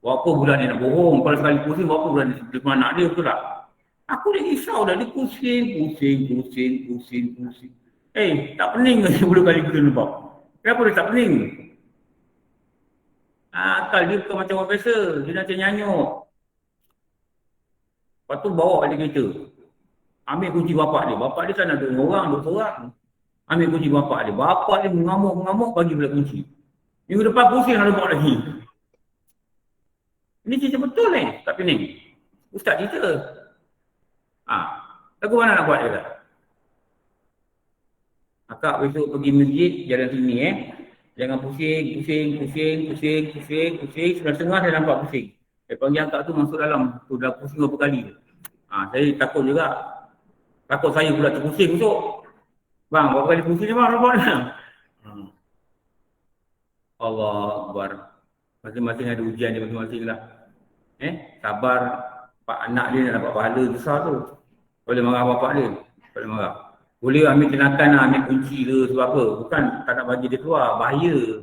Berapa bulan dia nak bohong? Kalau sekali pusing, berapa bulan dia dengan anak dia, betul tak? Aku dah risau dah, dia pusing. Tak pening ke 10 kali kita nampak? Kenapa dia tak pening? Akal dia bukan macam orang biasa, dia nak nyanyuk. Lepas tu bawa balik kereta. Ambil kunci bapak dia kan ada orang, 2 orang. Ambil kunci bapak dia mengamuk, bagi pula kunci. Minggu depan pusing nak bawa lagi. Ini cerita betul ni, tak pening. Ustaz cerita. Lagu mana nak buat dia tak? Akak besok pergi masjid, jalan sini Jangan pusing. Setengah-setengah saya nampak pusing. Saya panggil akak tu masuk dalam. Tu dah pusing berapa kali. Saya takut juga. Takut saya pula terpusing besok. Bang, berapa kali pusing ni bang? Nampak tak? Allah Akbar. Masing-masing ada ujian dia masing-masing lah. Sabar. Pak anak dia nak dapat pahala besar tu. Boleh marah bapak dia. Boleh marah. Boleh ambil tindakan, ambil kunci ke sebab apa. Bukan tak nak bagi dia keluar. Bahaya.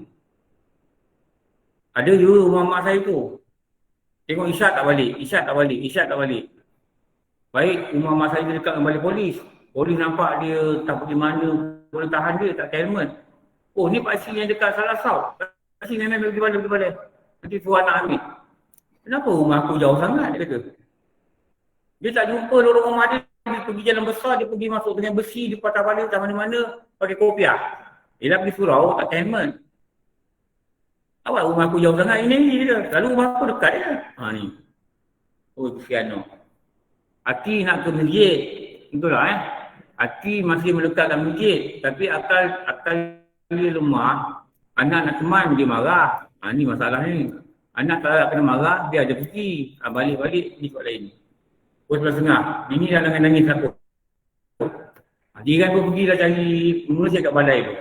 Ada juga rumah mak saya tu. Tengok Isyad tak balik. Baik, rumah mak saya dekat dengan balai polis. Polis nampak dia tak pergi mana. Boleh tahan dia, tak helmet. Oh, ni Pak Cik yang dekat Salasau. Pak Cik memang pergi balai. Nanti suruh anak ambil. Kenapa rumah aku jauh sangat, dia kata. Dia tak jumpa orang rumah dia. Dia pergi jalan besar, dia pergi masuk dengan besi, dia patah balik tak mana-mana, pakai kopiah. Dia dah pergi surau, tak helmet. Awak rumah aku jauh sangat, ini dia. Lalu rumah aku dekat je. Ni. Oh, kesian tu. Hati nak ke masjid. Betul tak Hati masih mendekatkan masjid. Tapi akal dia lemah. Anak nak teman, dia marah. Ni masalah ni. Anak tak kena marah, dia ada pergi. Balik-balik, di tempat lain. Pukul 11.30. Ini dah nangis aku. Jiran pun pergi dah cari mula kat balai tu.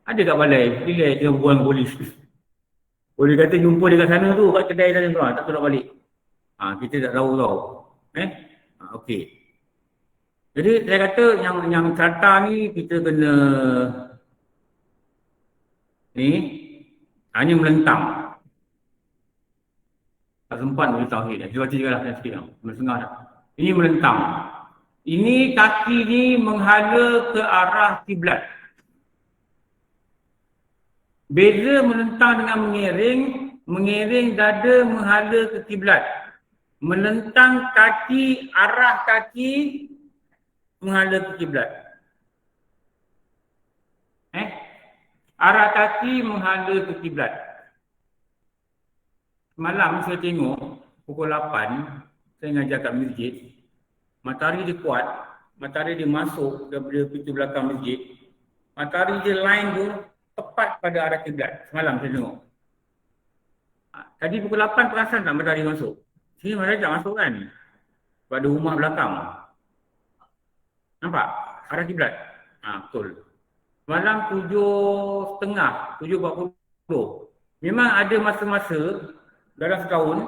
Ada kat balai. Bila dia buang polis. Boleh kata jumpa dia kat sana tu. Kat kedai dah tuan. Tak tahu nak balik. Kita tak tahu tau. Okey. Jadi saya kata yang carta ni kita kena hanya melentang. Tak sempat boleh tauhid. Dia baca juga lah sikit lah. Setengah dah. Ini melentang. Ini kaki ni menghala ke arah kiblat. Beza melentang dengan mengiring dada menghala ke kiblat. Melentang kaki, arah kaki menghala ke kiblat. Arah kaki menghala ke kiblat. Malam saya tengok pukul 8 saya ngajar kat masjid. Matahari dia kuat, matahari dia masuk daripada pintu belakang masjid. Matahari dia line tu tepat pada arah kiblat. Semalam saya tengok. Tadi pukul 8 perasan tak matahari masuk? Sini matahari tak masuk kan? Pada rumah belakang. Nampak? Arah kiblat. Betul. Malam 7.30, 7.40. Memang ada masa-masa dalam setahun,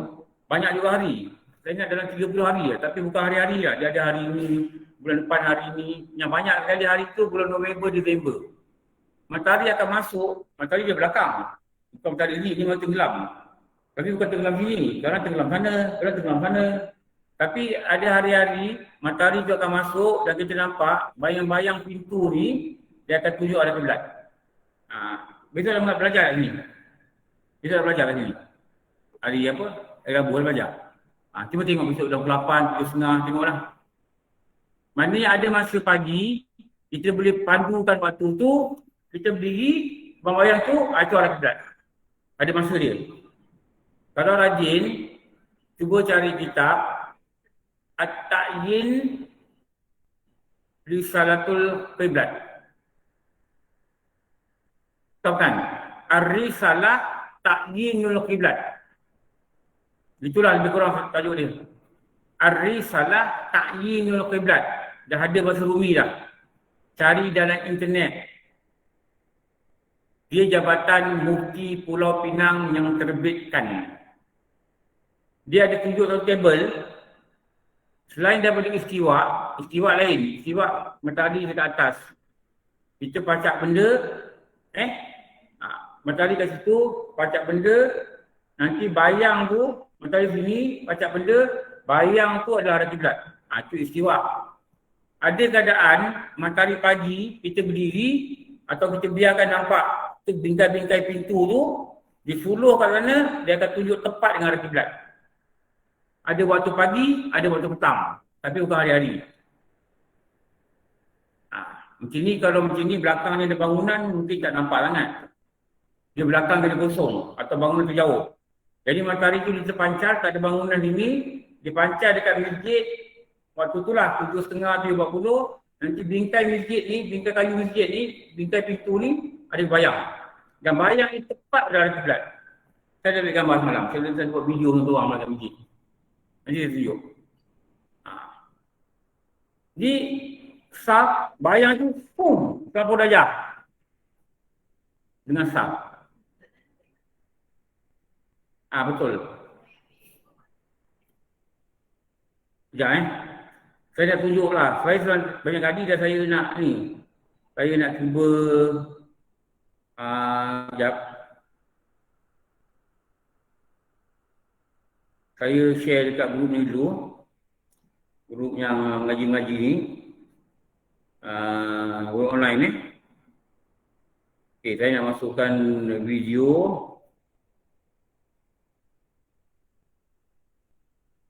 banyak juga hari. Saya ingat dalam 30 hari lah, tapi bukan hari-hari lah. Dia ada hari ni, bulan depan hari ni. Yang banyak sekali hari tu bulan November, Disember. Matahari akan masuk, matahari dia belakang. Bukan matahari ni memang tenggelam. Tapi bukan tenggelam sini, kadang tenggelam sana. Tapi ada hari-hari, matahari tu akan masuk dan kita nampak bayang-bayang pintu ni, dia akan tunjuk arah kiblat. Besok dah belajar kat sini. Besok dah belajar kat sini. Hari apa? Hari Rabu dah belajar. Cuba tengok besok dah 8, 7.30, tengoklah. Maknanya ada masa pagi, kita boleh pandukan waktu tu, kita berdiri, bayang tu, itu arah kiblat. Ada masa dia. Kalau rajin, cuba cari kitab At-Ta'yin Risalatul Qiblat. Tahu kan? Ar-Risalah ta'yinul qiblat. Itulah lebih kurang tajuk dia. Ar-risalah ta'yinul qiblat. Dah ada bahasa Rumi dah. Cari dalam internet. Dia Jabatan Mufti Pulau Pinang yang terbitkan. Dia ada tunjuk satu tabel. Selain daripada istiwa lain. Istiwa matahari dekat atas. Kita pacak benda. Matahari kat situ, pacak benda. Nanti bayang tu, matahari sini, pacak benda. Bayang tu adalah arah kiblat. Itu istiwa. Ada keadaan matahari pagi, kita berdiri atau kita biarkan nampak bingkai-bingkai pintu tu, disuluh kat sana, dia akan tunjuk tepat dengan arah kiblat. Ada waktu pagi, ada waktu petang. Tapi bukan hari-hari. Macam ni, kalau macam ni belakangnya ada bangunan, mungkin tak nampak sangat. Dia belakang dia kosong atau bangunan terjauh. Jadi matahari tu dia terpancar, tak ada bangunan ini, dia pancar dekat masjid. Waktu tu lah 7.30 tu 40. Nanti bingkai masjid ni, bingkai kayu masjid ni, bingkai pintu ni ada bayang. Dan bayang ni tepat pada arah kiblat. Saya dah ambil gambar semalam. Saya buat video untuk orang malam masjid. Nanti saya tunjuk. Di saf, bayang tu, pum, terlampau darjah. Dengan saf. Betul. Sekejap Saya dah tunjuk lah. Saya banyak kali dah saya nak ni. Saya nak cuba. Sekejap. Saya share dekat grup ni dulu. Grup yang mengaji-mengaji ni. Grup online ni. Okay, saya nak masukkan video.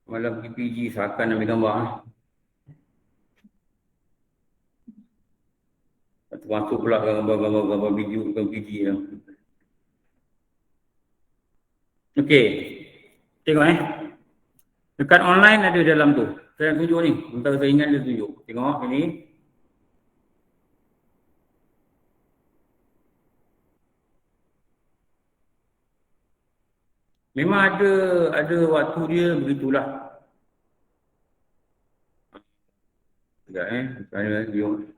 Malam PPG seakan ambil gambar. Termasuk pula gambar video PPG lah. Okey. Tengok Dekat online ada dalam tu. Saya nak tunjuk ni. Sementara saya ingat dia tunjuk. Tengok ini. Memang ada waktu dia begitulah. Sekejap Saya tengok.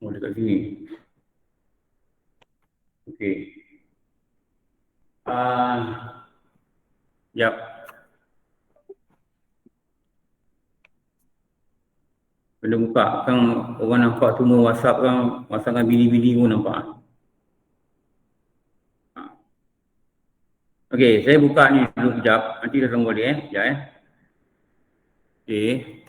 Dekat sini. Okey. Yap. Bila buka kan orang nampak semua WhatsApp kan, pasangan bini-bini pun nampak. Okey, saya buka ni dulu sekejap. Nanti dah sambung balik sekejap Okey.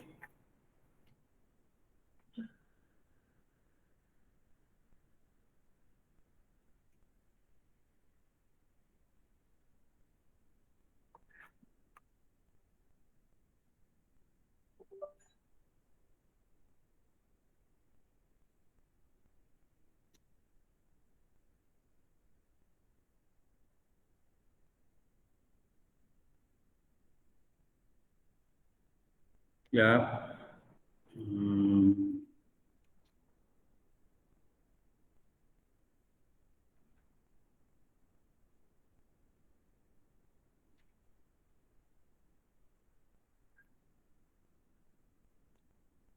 Ya.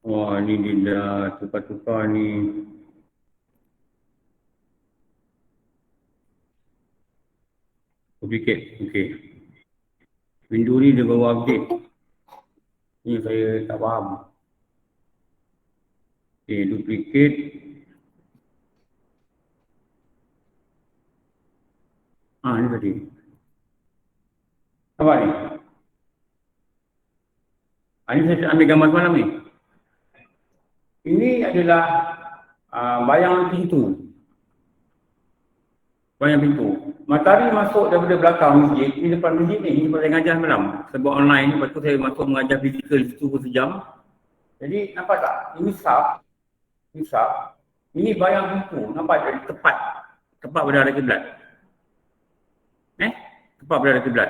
Wah, ni dia dah tukar-tukar ni. Duplicate. Okey. Windows ni dia baru update. Ni saya tak faham. Okey, duplicate. Ni tadi. Apa ni? Ini saya ambil gambar semalam ni. Ini adalah bayang pintu. Bayang pintu. Matahari masuk daripada belakang masjid. Ini depan masjid ni. Ini tempat saya mengajar semalam. Saya buat online. Lepas tu saya masuk mengajar fizikal di situ pun sejam. Jadi nampak tak? Ini saf. Ini saf. Ini bayang pintu. Nampak tak? Tepat. Tepat pada arah kiblat. Tepat pada arah kiblat.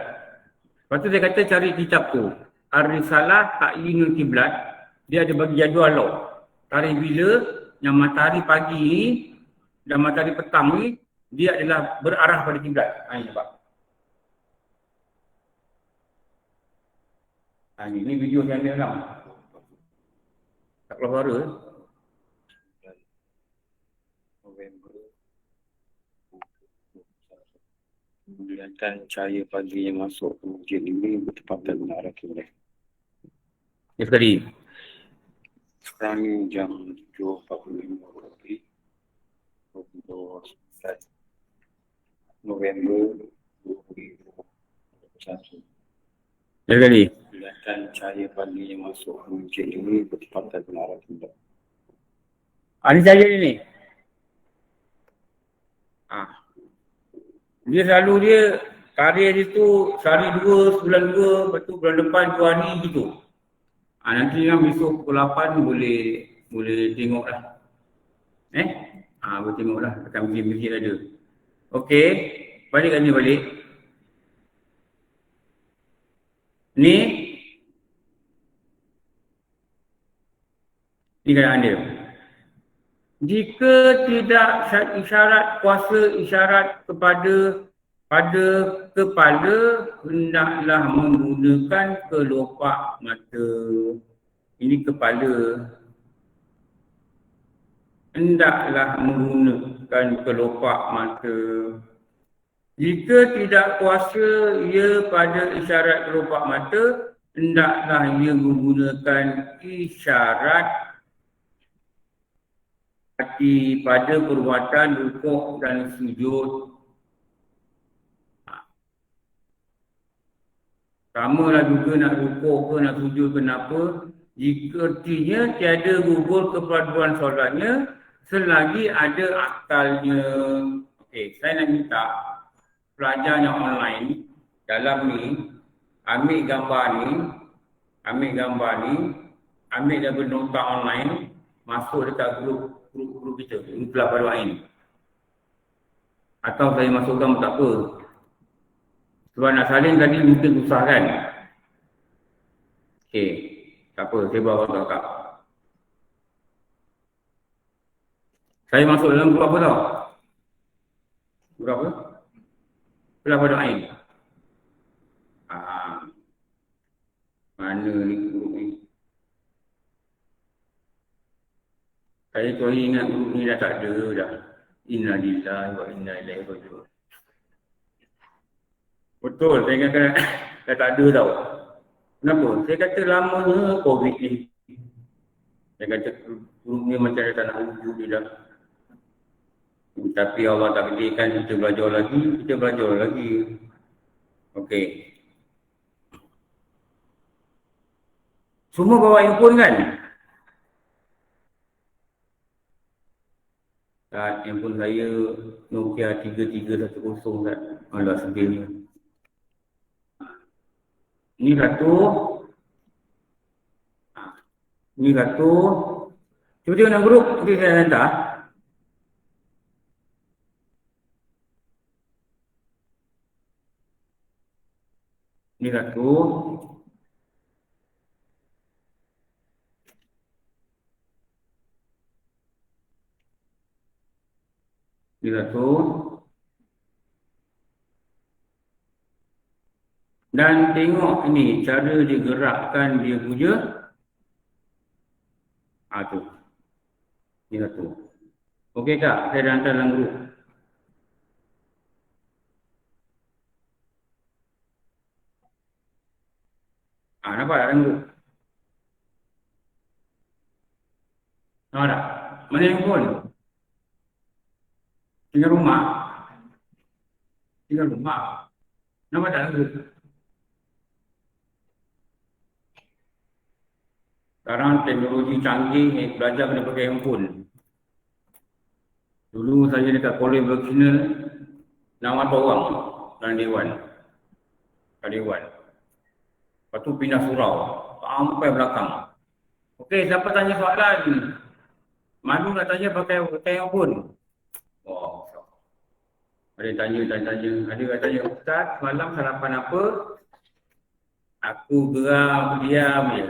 Lepas tu saya kata cari kitab tu. Ar-Risalah Ta'yinul Qiblat. Dia ada bagi jadual law. Tarikh bila yang matahari pagi ni dan matahari petang ni, dia adalah berarah pada kiblat. Ini nampak. Ini video saya ambil dalam. Tak keluar suara. November kelihatan cahaya pagi yang masuk ke masjid ini bertepatan dengan arah kiblat. Ya sekali. Sekarang ni jam 7.45 lebih 29 November 2021. Ya sekali. Kelihatan cahaya pagi yang masuk ke masjid ini bertepatan dengan arah kiblat. Ini cahaya ni. Dia selalu karya dia tu sehari 2, sebulan 2, lepas tu bulan depan 2 hari gitu. Nanti yang besok pukul 8 boleh tengok lah. Boleh tengok lah. Akan masjid ada. Okey. Balik. Ni keadaan dia. Jika tidak isyarat kuasa isyarat kepada kepala, hendaklah menggunakan kelopak mata. Ini kepala. Hendaklah menggunakan kelopak mata. Jika tidak kuasa ia pada isyarat kelopak mata, hendaklah ia menggunakan isyarat hati pada perbuatan rukuk dan sujud. Samalah juga nak rukuk ke nak sujud kenapa? Jika artinya tiada gugur keperluan solatnya selagi ada akalnya. Okey, saya nak minta pelajar yang online dalam ni ambil gambar ni, ambil daripada nota online, masuk dekat grup kita, grup Kelab Baru Ain. Atau saya masukkan pun tak apa. Sebab nak salin tadi mungkin susah kan? Okey, tak apa, saya bawa kakak. Saya masuk dalam grup apa tau? Grup apa? Kelab Baru Ain. Mana ni grup ni? Saya tu ingat grup ni dah tak ada dah. Innalillahi wa inna ilaihi raji'un. Betul, saya ingatkan dah tak ada tau. Kenapa? Saya kata lamanya COVID ni. Saya kata grup ni macam dah tak nak wujud dia dah. Tapi Allah takdirkan kita belajar lagi. Okey. Semua bawa handphone kan? Kat handphone saya Nokia 3310 kan. Alah sedihnya. Ni satu. Ni satu. Cuba tengok dalam grup, nanti saya hantar. Ni satu. Ni satu. Dan tengok ini cara dia gerakkan dia punya. Tu. Ni satu. Okey tak? Saya dah hantar dalam grup. Nampak tak dalam grup? Nampak tak? Mana handphone? Tinggal rumah. Nampak tak dalam grup? Sekarang teknologi canggih, belajar kena pakai handphone. Dulu saya dekat Kolej Vocational, 6 orang dalam dewan. Lepas tu pindah surau, sampai belakang. Okey, siapa tanya soalan? Malu nak tanya pakai handphone? Oh, ada tanya. Ada yang tanya, Ustaz, semalam sarapan apa? Aku geram, diam je.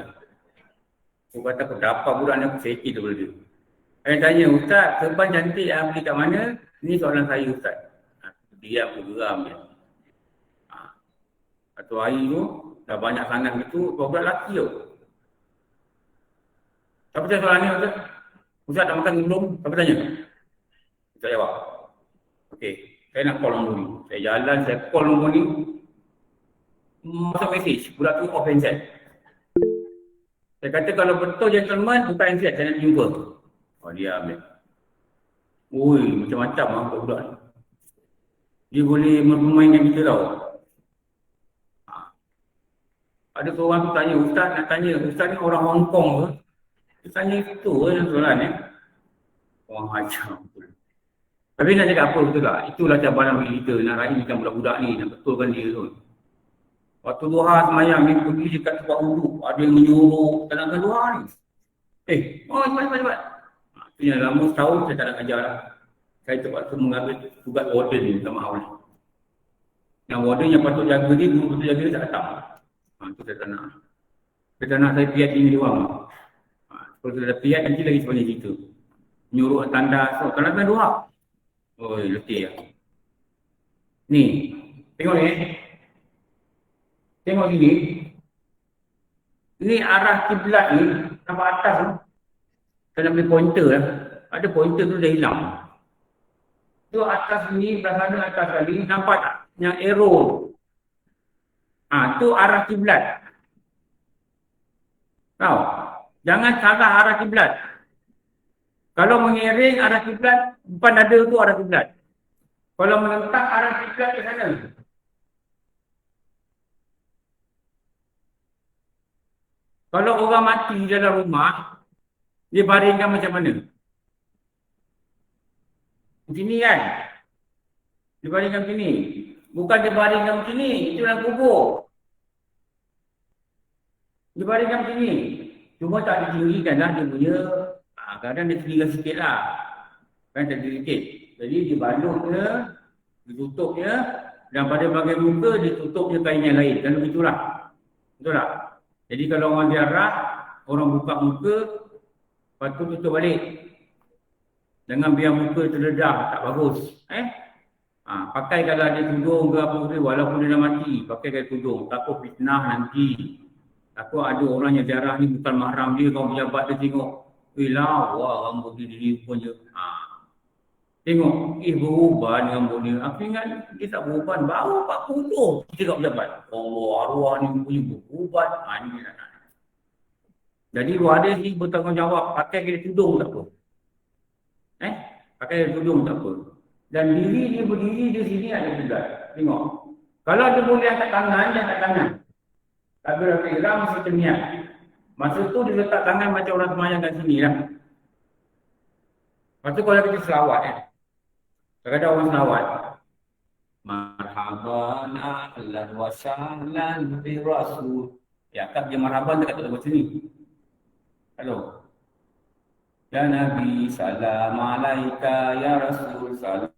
Aku kata, aku dapat budak ni, aku seki tu boleh dia. Saya tanya, Ustaz, serban cantik yang beli kat mana? Ini soalan saya, Ustaz. Dia aku geram dia. Satu hari tu, dah banyak sangat gitu, budak lelaki tu. Siapa tanya soalan ni, Ustaz? Ustaz tak makan belum? Siapa tanya? Ustaz jawab. Okey, saya nak call nombor ni. Saya jalan, saya call nombor ni. Masuk mesej, budak tu off handset. Saya kata kalau betul gentleman, buka handset, saya nak jumpa. Oh, dia ambil. Ui, macam-macam lah budak ni. Dia boleh memainkan kita tau. Ada seorang tu tanya, Ustaz nak tanya, Ustaz ni orang Hong Kong ke? Dia tanya itu yang soalan ni. Orang hajar betul. Tapi nak cakap apa betul tak? Itulah cabaran bagi kita nak raihkan budak-budak ni, nak betulkan dia tu. Waktu duha semayang ni pergi dekat tempat wuduk, ada yang menyuruh tenangkan duha ni. Cepat. Itu yang lama setahun saya tak nak ajar lah. Saya terpaksa mengambil tugas warden ni, minta maaf lah. Yang warden yang patut jaga dia, guru patut jaga dia tak datang. Itu saya tak nak. Saya tak nak saya piat ini dia orang. Kalau saya dah piat, nanti lagi sebanyak cerita. Nyuruh tanda, so tenangkan duha. Oi, letih lah. Ni, tengok ni. Tengok sini. Ni arah kiblat ni, nampak atas tu. Saya nak beli pointer lah. Ada pointer tu dah hilang. Tu atas ni, belah sana atas kali, nampak tak? Yang arrow. Tu arah kiblat. Tahu? Jangan salah arah kiblat. Kalau mengiring arah kiblat, depan dada tu arah kiblat. Kalau menentang arah kiblat ke sana. Kalau orang mati di dalam rumah, dia baringkan macam mana? Macam ni kan? Dia baringkan macam ni. Bukan dia baringkan macam ni, itu dalam kubur. Dia baringkan macam ni. Cuma tak ditinggikan lah dia punya. Kadang dia tinggikan sikit lah. Kan tak sedikit. Jadi dia balutnya, ditutupnya, dan pada bahagian muka dia tutupnya kain yang lain. Kan begitulah. Betul tak? Jadi kalau orang ziarah, orang buka muka, lepas tu tutup balik. Jangan biar muka terdedah, tak bagus. Pakai kalau ada tudung ke apa ke, walaupun dia dah mati, pakai kalau tudung. Takut fitnah nanti. Takut ada orang yang ziarah ni bukan mahram dia, kaum pejabat dia tengok. Wah, rambut dia diri punya. Tengok, beruban rambut dia. Aku ingat dia tak beruban, baru 40. Kita kat pejabat. Allah, arwah ni punya beruban. Ini dia nak. Jadi ada ni bertanggungjawab, pakai kena tudung tak apa. Pakai kena tudung tak apa. Dan diri dia berdiri di sini ada juga. Tengok. Kalau dia boleh angkat tangan, dia angkat tangan. Tapi orang ihram mesti terniat. Masa tu dia letak tangan macam orang semayang kat sini lah. Lepas tu kalau kita selawat kadang-kadang orang selawat. Marhaban ahlan wa sahlan bi rasul. Ya, kan dia marhaban dekat tak macam ni. Halo. Ya Nabi, salam alaika, ya Rasul, salam.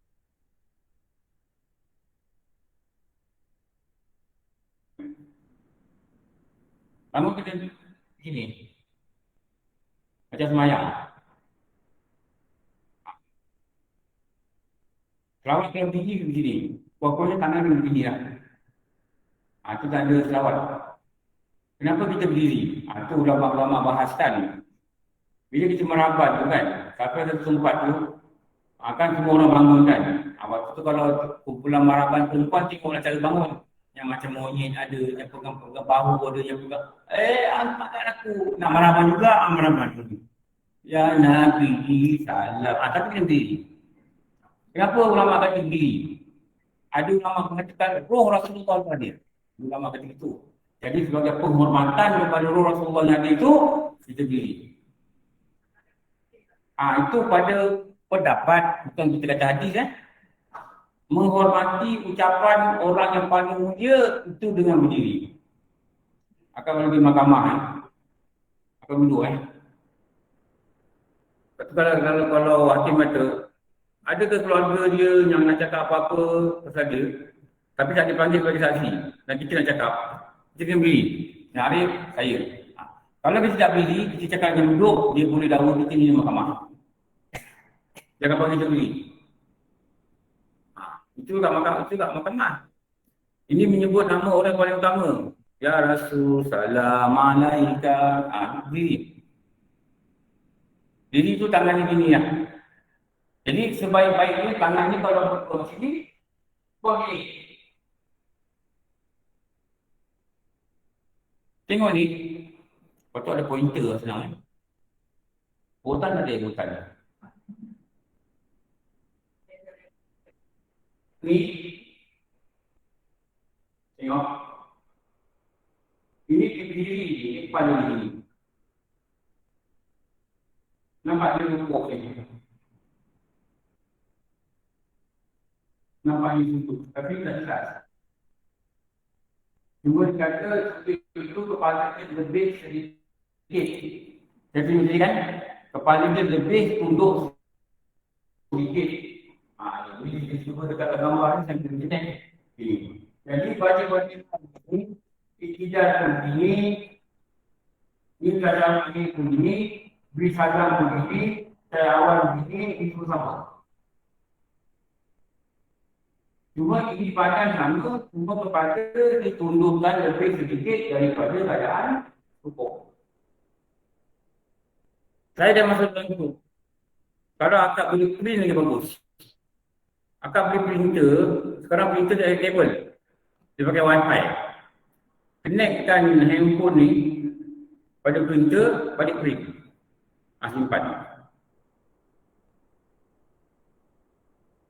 Kamu kita gini. Macam semayang. Selawat kena tinggi ke begini. Pokoknya tangan kena begini lah. Itu tak ada selawat. Kenapa kita berdiri? Itu ulama-ulama bahaskan. Bila kita merabat tu kan, sampai satu tempat tu, kan semua orang bangun kan. Waktu tu kalau kumpulan maraban perempuan, tengoklah cara bangun. Yang macam monyet ada, yang pegang-pegang bahu ada, yang pegang, angkat aku. Nak maraban juga, maraban dulu. Ya Nabi, salam. Tapi kena berdiri. Kenapa ulama kata berdiri? Ada ulama mengatakan roh Rasulullah tu hadir. Ulama kata itu. Jadi sebagai penghormatan kepada roh Rasulullah yang itu, kita berdiri. Itu pada pendapat, bukan kita kata hadis menghormati ucapan orang yang paling mulia itu dengan berdiri. Akan lebih mahkamah akan duduk Kalau hakim kata, ada ke keluarga dia yang nak cakap apa-apa pasal dia, tapi tak dipanggil sebagai saksi, dan kita nak cakap, kita kena berdiri. Yang Arif, saya. Kalau kita tak berdiri, kita cakap dengan duduk, dia boleh dakwa kita di mahkamah. Jangan panggil sendiri. Itu tak makan. Ini menyebut nama orang paling utama. Ya Rasul, salam alaika. Diri. Diri tu tangan ni gini lah. Jadi sebaik-baiknya tangan ni kalau berkuat sini, buat ni. Tengok ni. Lepas tu ada pointer lah senang. Botan ada botan. Ni. Tengok. Ini pipi diri, ini kepala diri. Nampak dia lupuk ni. Nampak dia suntuk. Tapi tak jelas. Cuma dia kata itu kepala dia lebih sedikit. Jadi mesti kan? Kepala dia lebih tunduk sedikit. Jadi dia cuba dekat gambar ni sampai macam ni. Jadi baca-baca ni, ikidah pun begini, ini kadang ini pun begini, beri salam begini, saya awal begini, itu sama. Cuma ini badan sama, cuma kepada ditundukkan lebih sedikit daripada keadaan hukum. Saya dah masuk dalam itu. Kalau akak boleh print lagi bagus. Akak boleh printer, sekarang printer dah ada kabel. Dia pakai wifi. Connectkan handphone ni pada printer, balik print. Simpan.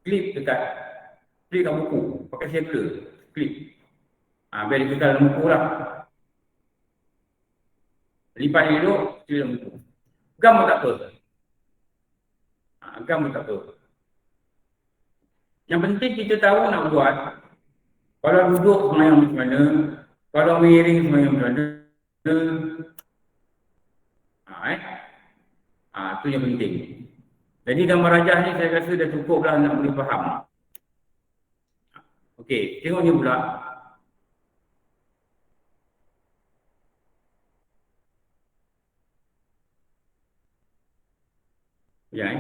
Klip dekat buku, pakai stapler, klip. Biar dia kekal dalam buku lah. Lipat dia duduk, klip dalam buku. Gam pun tak apa. Gam pun tak apa. Yang penting kita tahu nak buat. Kalau duduk semayang macam mana, kalau miring semayang macam mana. Itu yang penting. Jadi gambar rajah ni saya rasa dah cukup lah nak boleh faham. Okey, tengok ni pula. Ya,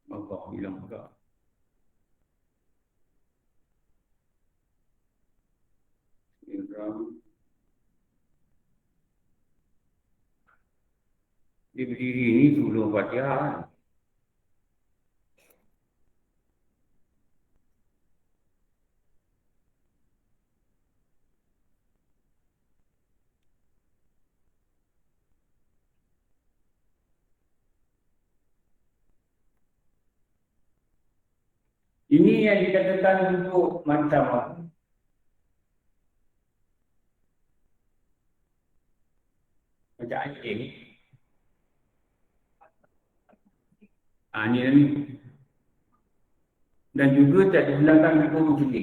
Allah hilang juga. Dia berdiri ni sebelum Fatihah. Ini yang dikatakan duduk macam anjing. Ni. Dan juga tak dibenarkan duduk macam ni.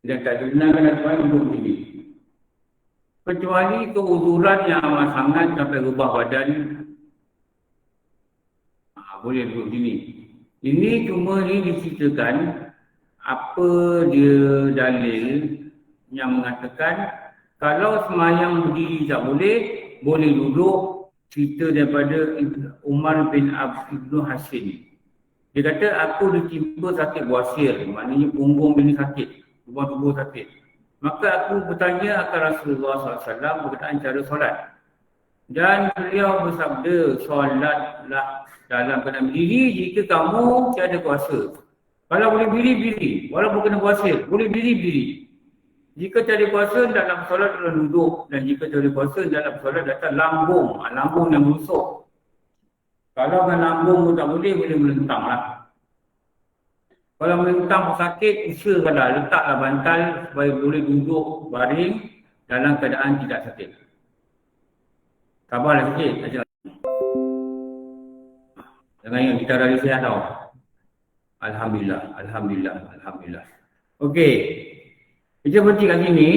Dan tak dibenarkan duduk macam ni. Kecuali keuzuran yang amat sangat sampai rubah badan. Boleh duduk sini. Ini cuma ni diceritakan apa dia dalil yang mengatakan kalau semayang berdiri tak boleh, boleh duduk. Cerita daripada Umar bin Ibnu Hasim. Dia kata aku ditimpa sakit buasir, maknanya punggung ini sakit, tubuh sakit. Maka aku bertanya akan Rasulullah SAW berkaitan cara solat. Dan beliau bersabda, solatlah dalam keadaan berdiri jika kamu tiada kuasa. Kalau boleh berdiri, walaupun kena buasir, boleh berdiri. Jika tiada kuasa, dalam solat adalah duduk. Dan jika tiada kuasa, dalam solat datang lambung. Lambung yang rusuk. Kalau dengan lambung pun tak boleh melentang lah. Kalau melentang pun sakit, usahakanlah. Letaklah bantal supaya boleh duduk baring dalam keadaan tidak sakit. Sabarlah sikit. Jangan yang kita rasa sihat tau. Alhamdulillah. Okey. Kita berhenti kat sini.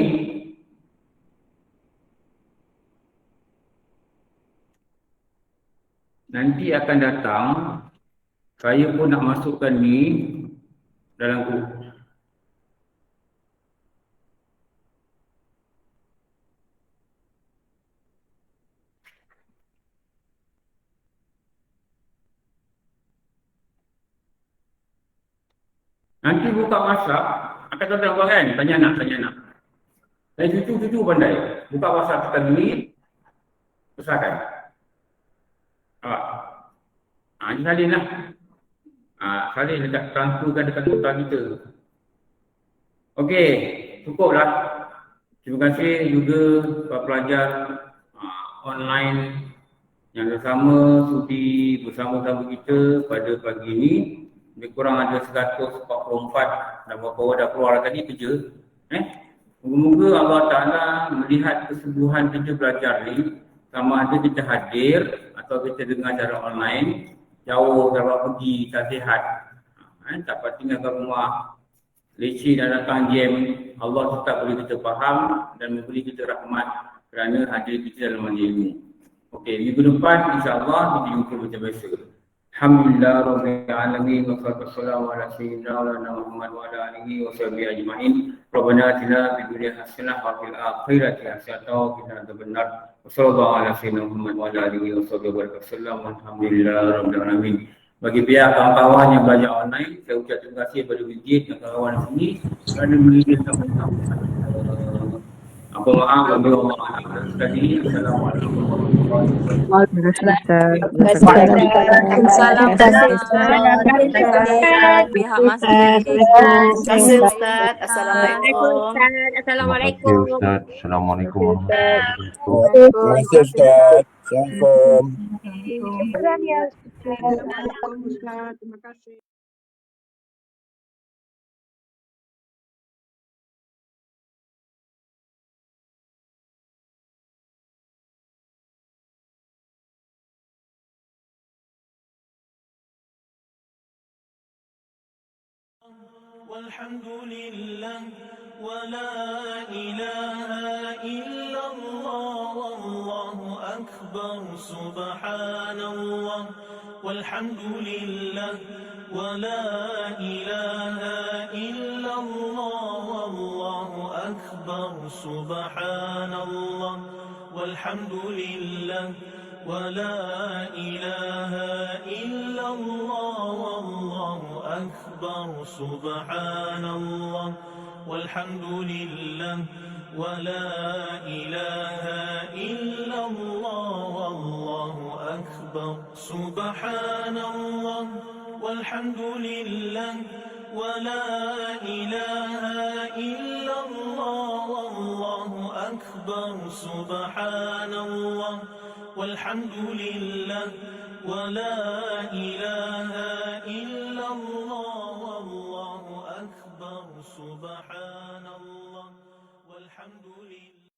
nanti akan datang, saya pun nak masukkan ni dalam group. Nanti buka WhatsApp, akan datang kan? Tanya nak. Dan cucu-cucu pandai. Buka WhatsApp sekali ni, pesakan. Ini salin lah. Salin dekat transferkan dekat kota kita. Okey, cukuplah. Terima kasih juga para pelajar online yang bersama sudi bersama-sama kita pada pagi ini. Lebih kurang ada 144 dan beberapa orang dah keluar tadi kerja. Moga-moga Allah Ta'ala melihat kesembuhan kita belajar ni, sama ada kita hadir atau kita dengar secara online, jauh dapat pergi, tak sihat, dapat tinggalkan rumah, leceh dan datang jam, Allah tetap boleh kita faham dan memberi kita rahmat kerana hadir kita dalam majlis ini. Okey, minggu depan insya-Allah kita jumpa macam biasa. Alhamdulillah rabbil alamin wassalatu wassalamu ala sayyidina Muhammad wa ala alihi washabihi ajmain. Rabbana atina fid dunya hasanah wa fil akhirati hasanah wa qina adzabannar. Wassallallahu ala sayyidina Muhammad wa ala alihi washabihi wasallam. Alhamdulillah rabbil alamin. Bagi pihak kawan-kawan yang belajar online, saya ucap terima kasih kepada Wijit dan kawan-kawan di sini kerana mendidik sama-sama. Apa maaf bagi Allah. Sekali Assalamualaikum warahmatullahi wabarakatuh. Pihak masjid. Terima kasih Ustaz. Assalamualaikum. Assalamualaikum. Ustaz. Assalamualaikum. Terima kasih Ustaz. Assalamualaikum. Terima kasih. والحمد لله ولا إله إلا الله والله أكبر سبحان الله والحمد لله ولا إله إلا الله والله أكبر سبحان الله والحمد لله ولا إله إلا الله والله أكبر سبحان الله والحمد لله ولا إله إلا الله والله أكبر سبحان الله والحمد لله ولا إله إلا الله والله أكبر سبحان الله والحمد لله ولا إله إلا الله والله أكبر سبحان الله والحمد لله.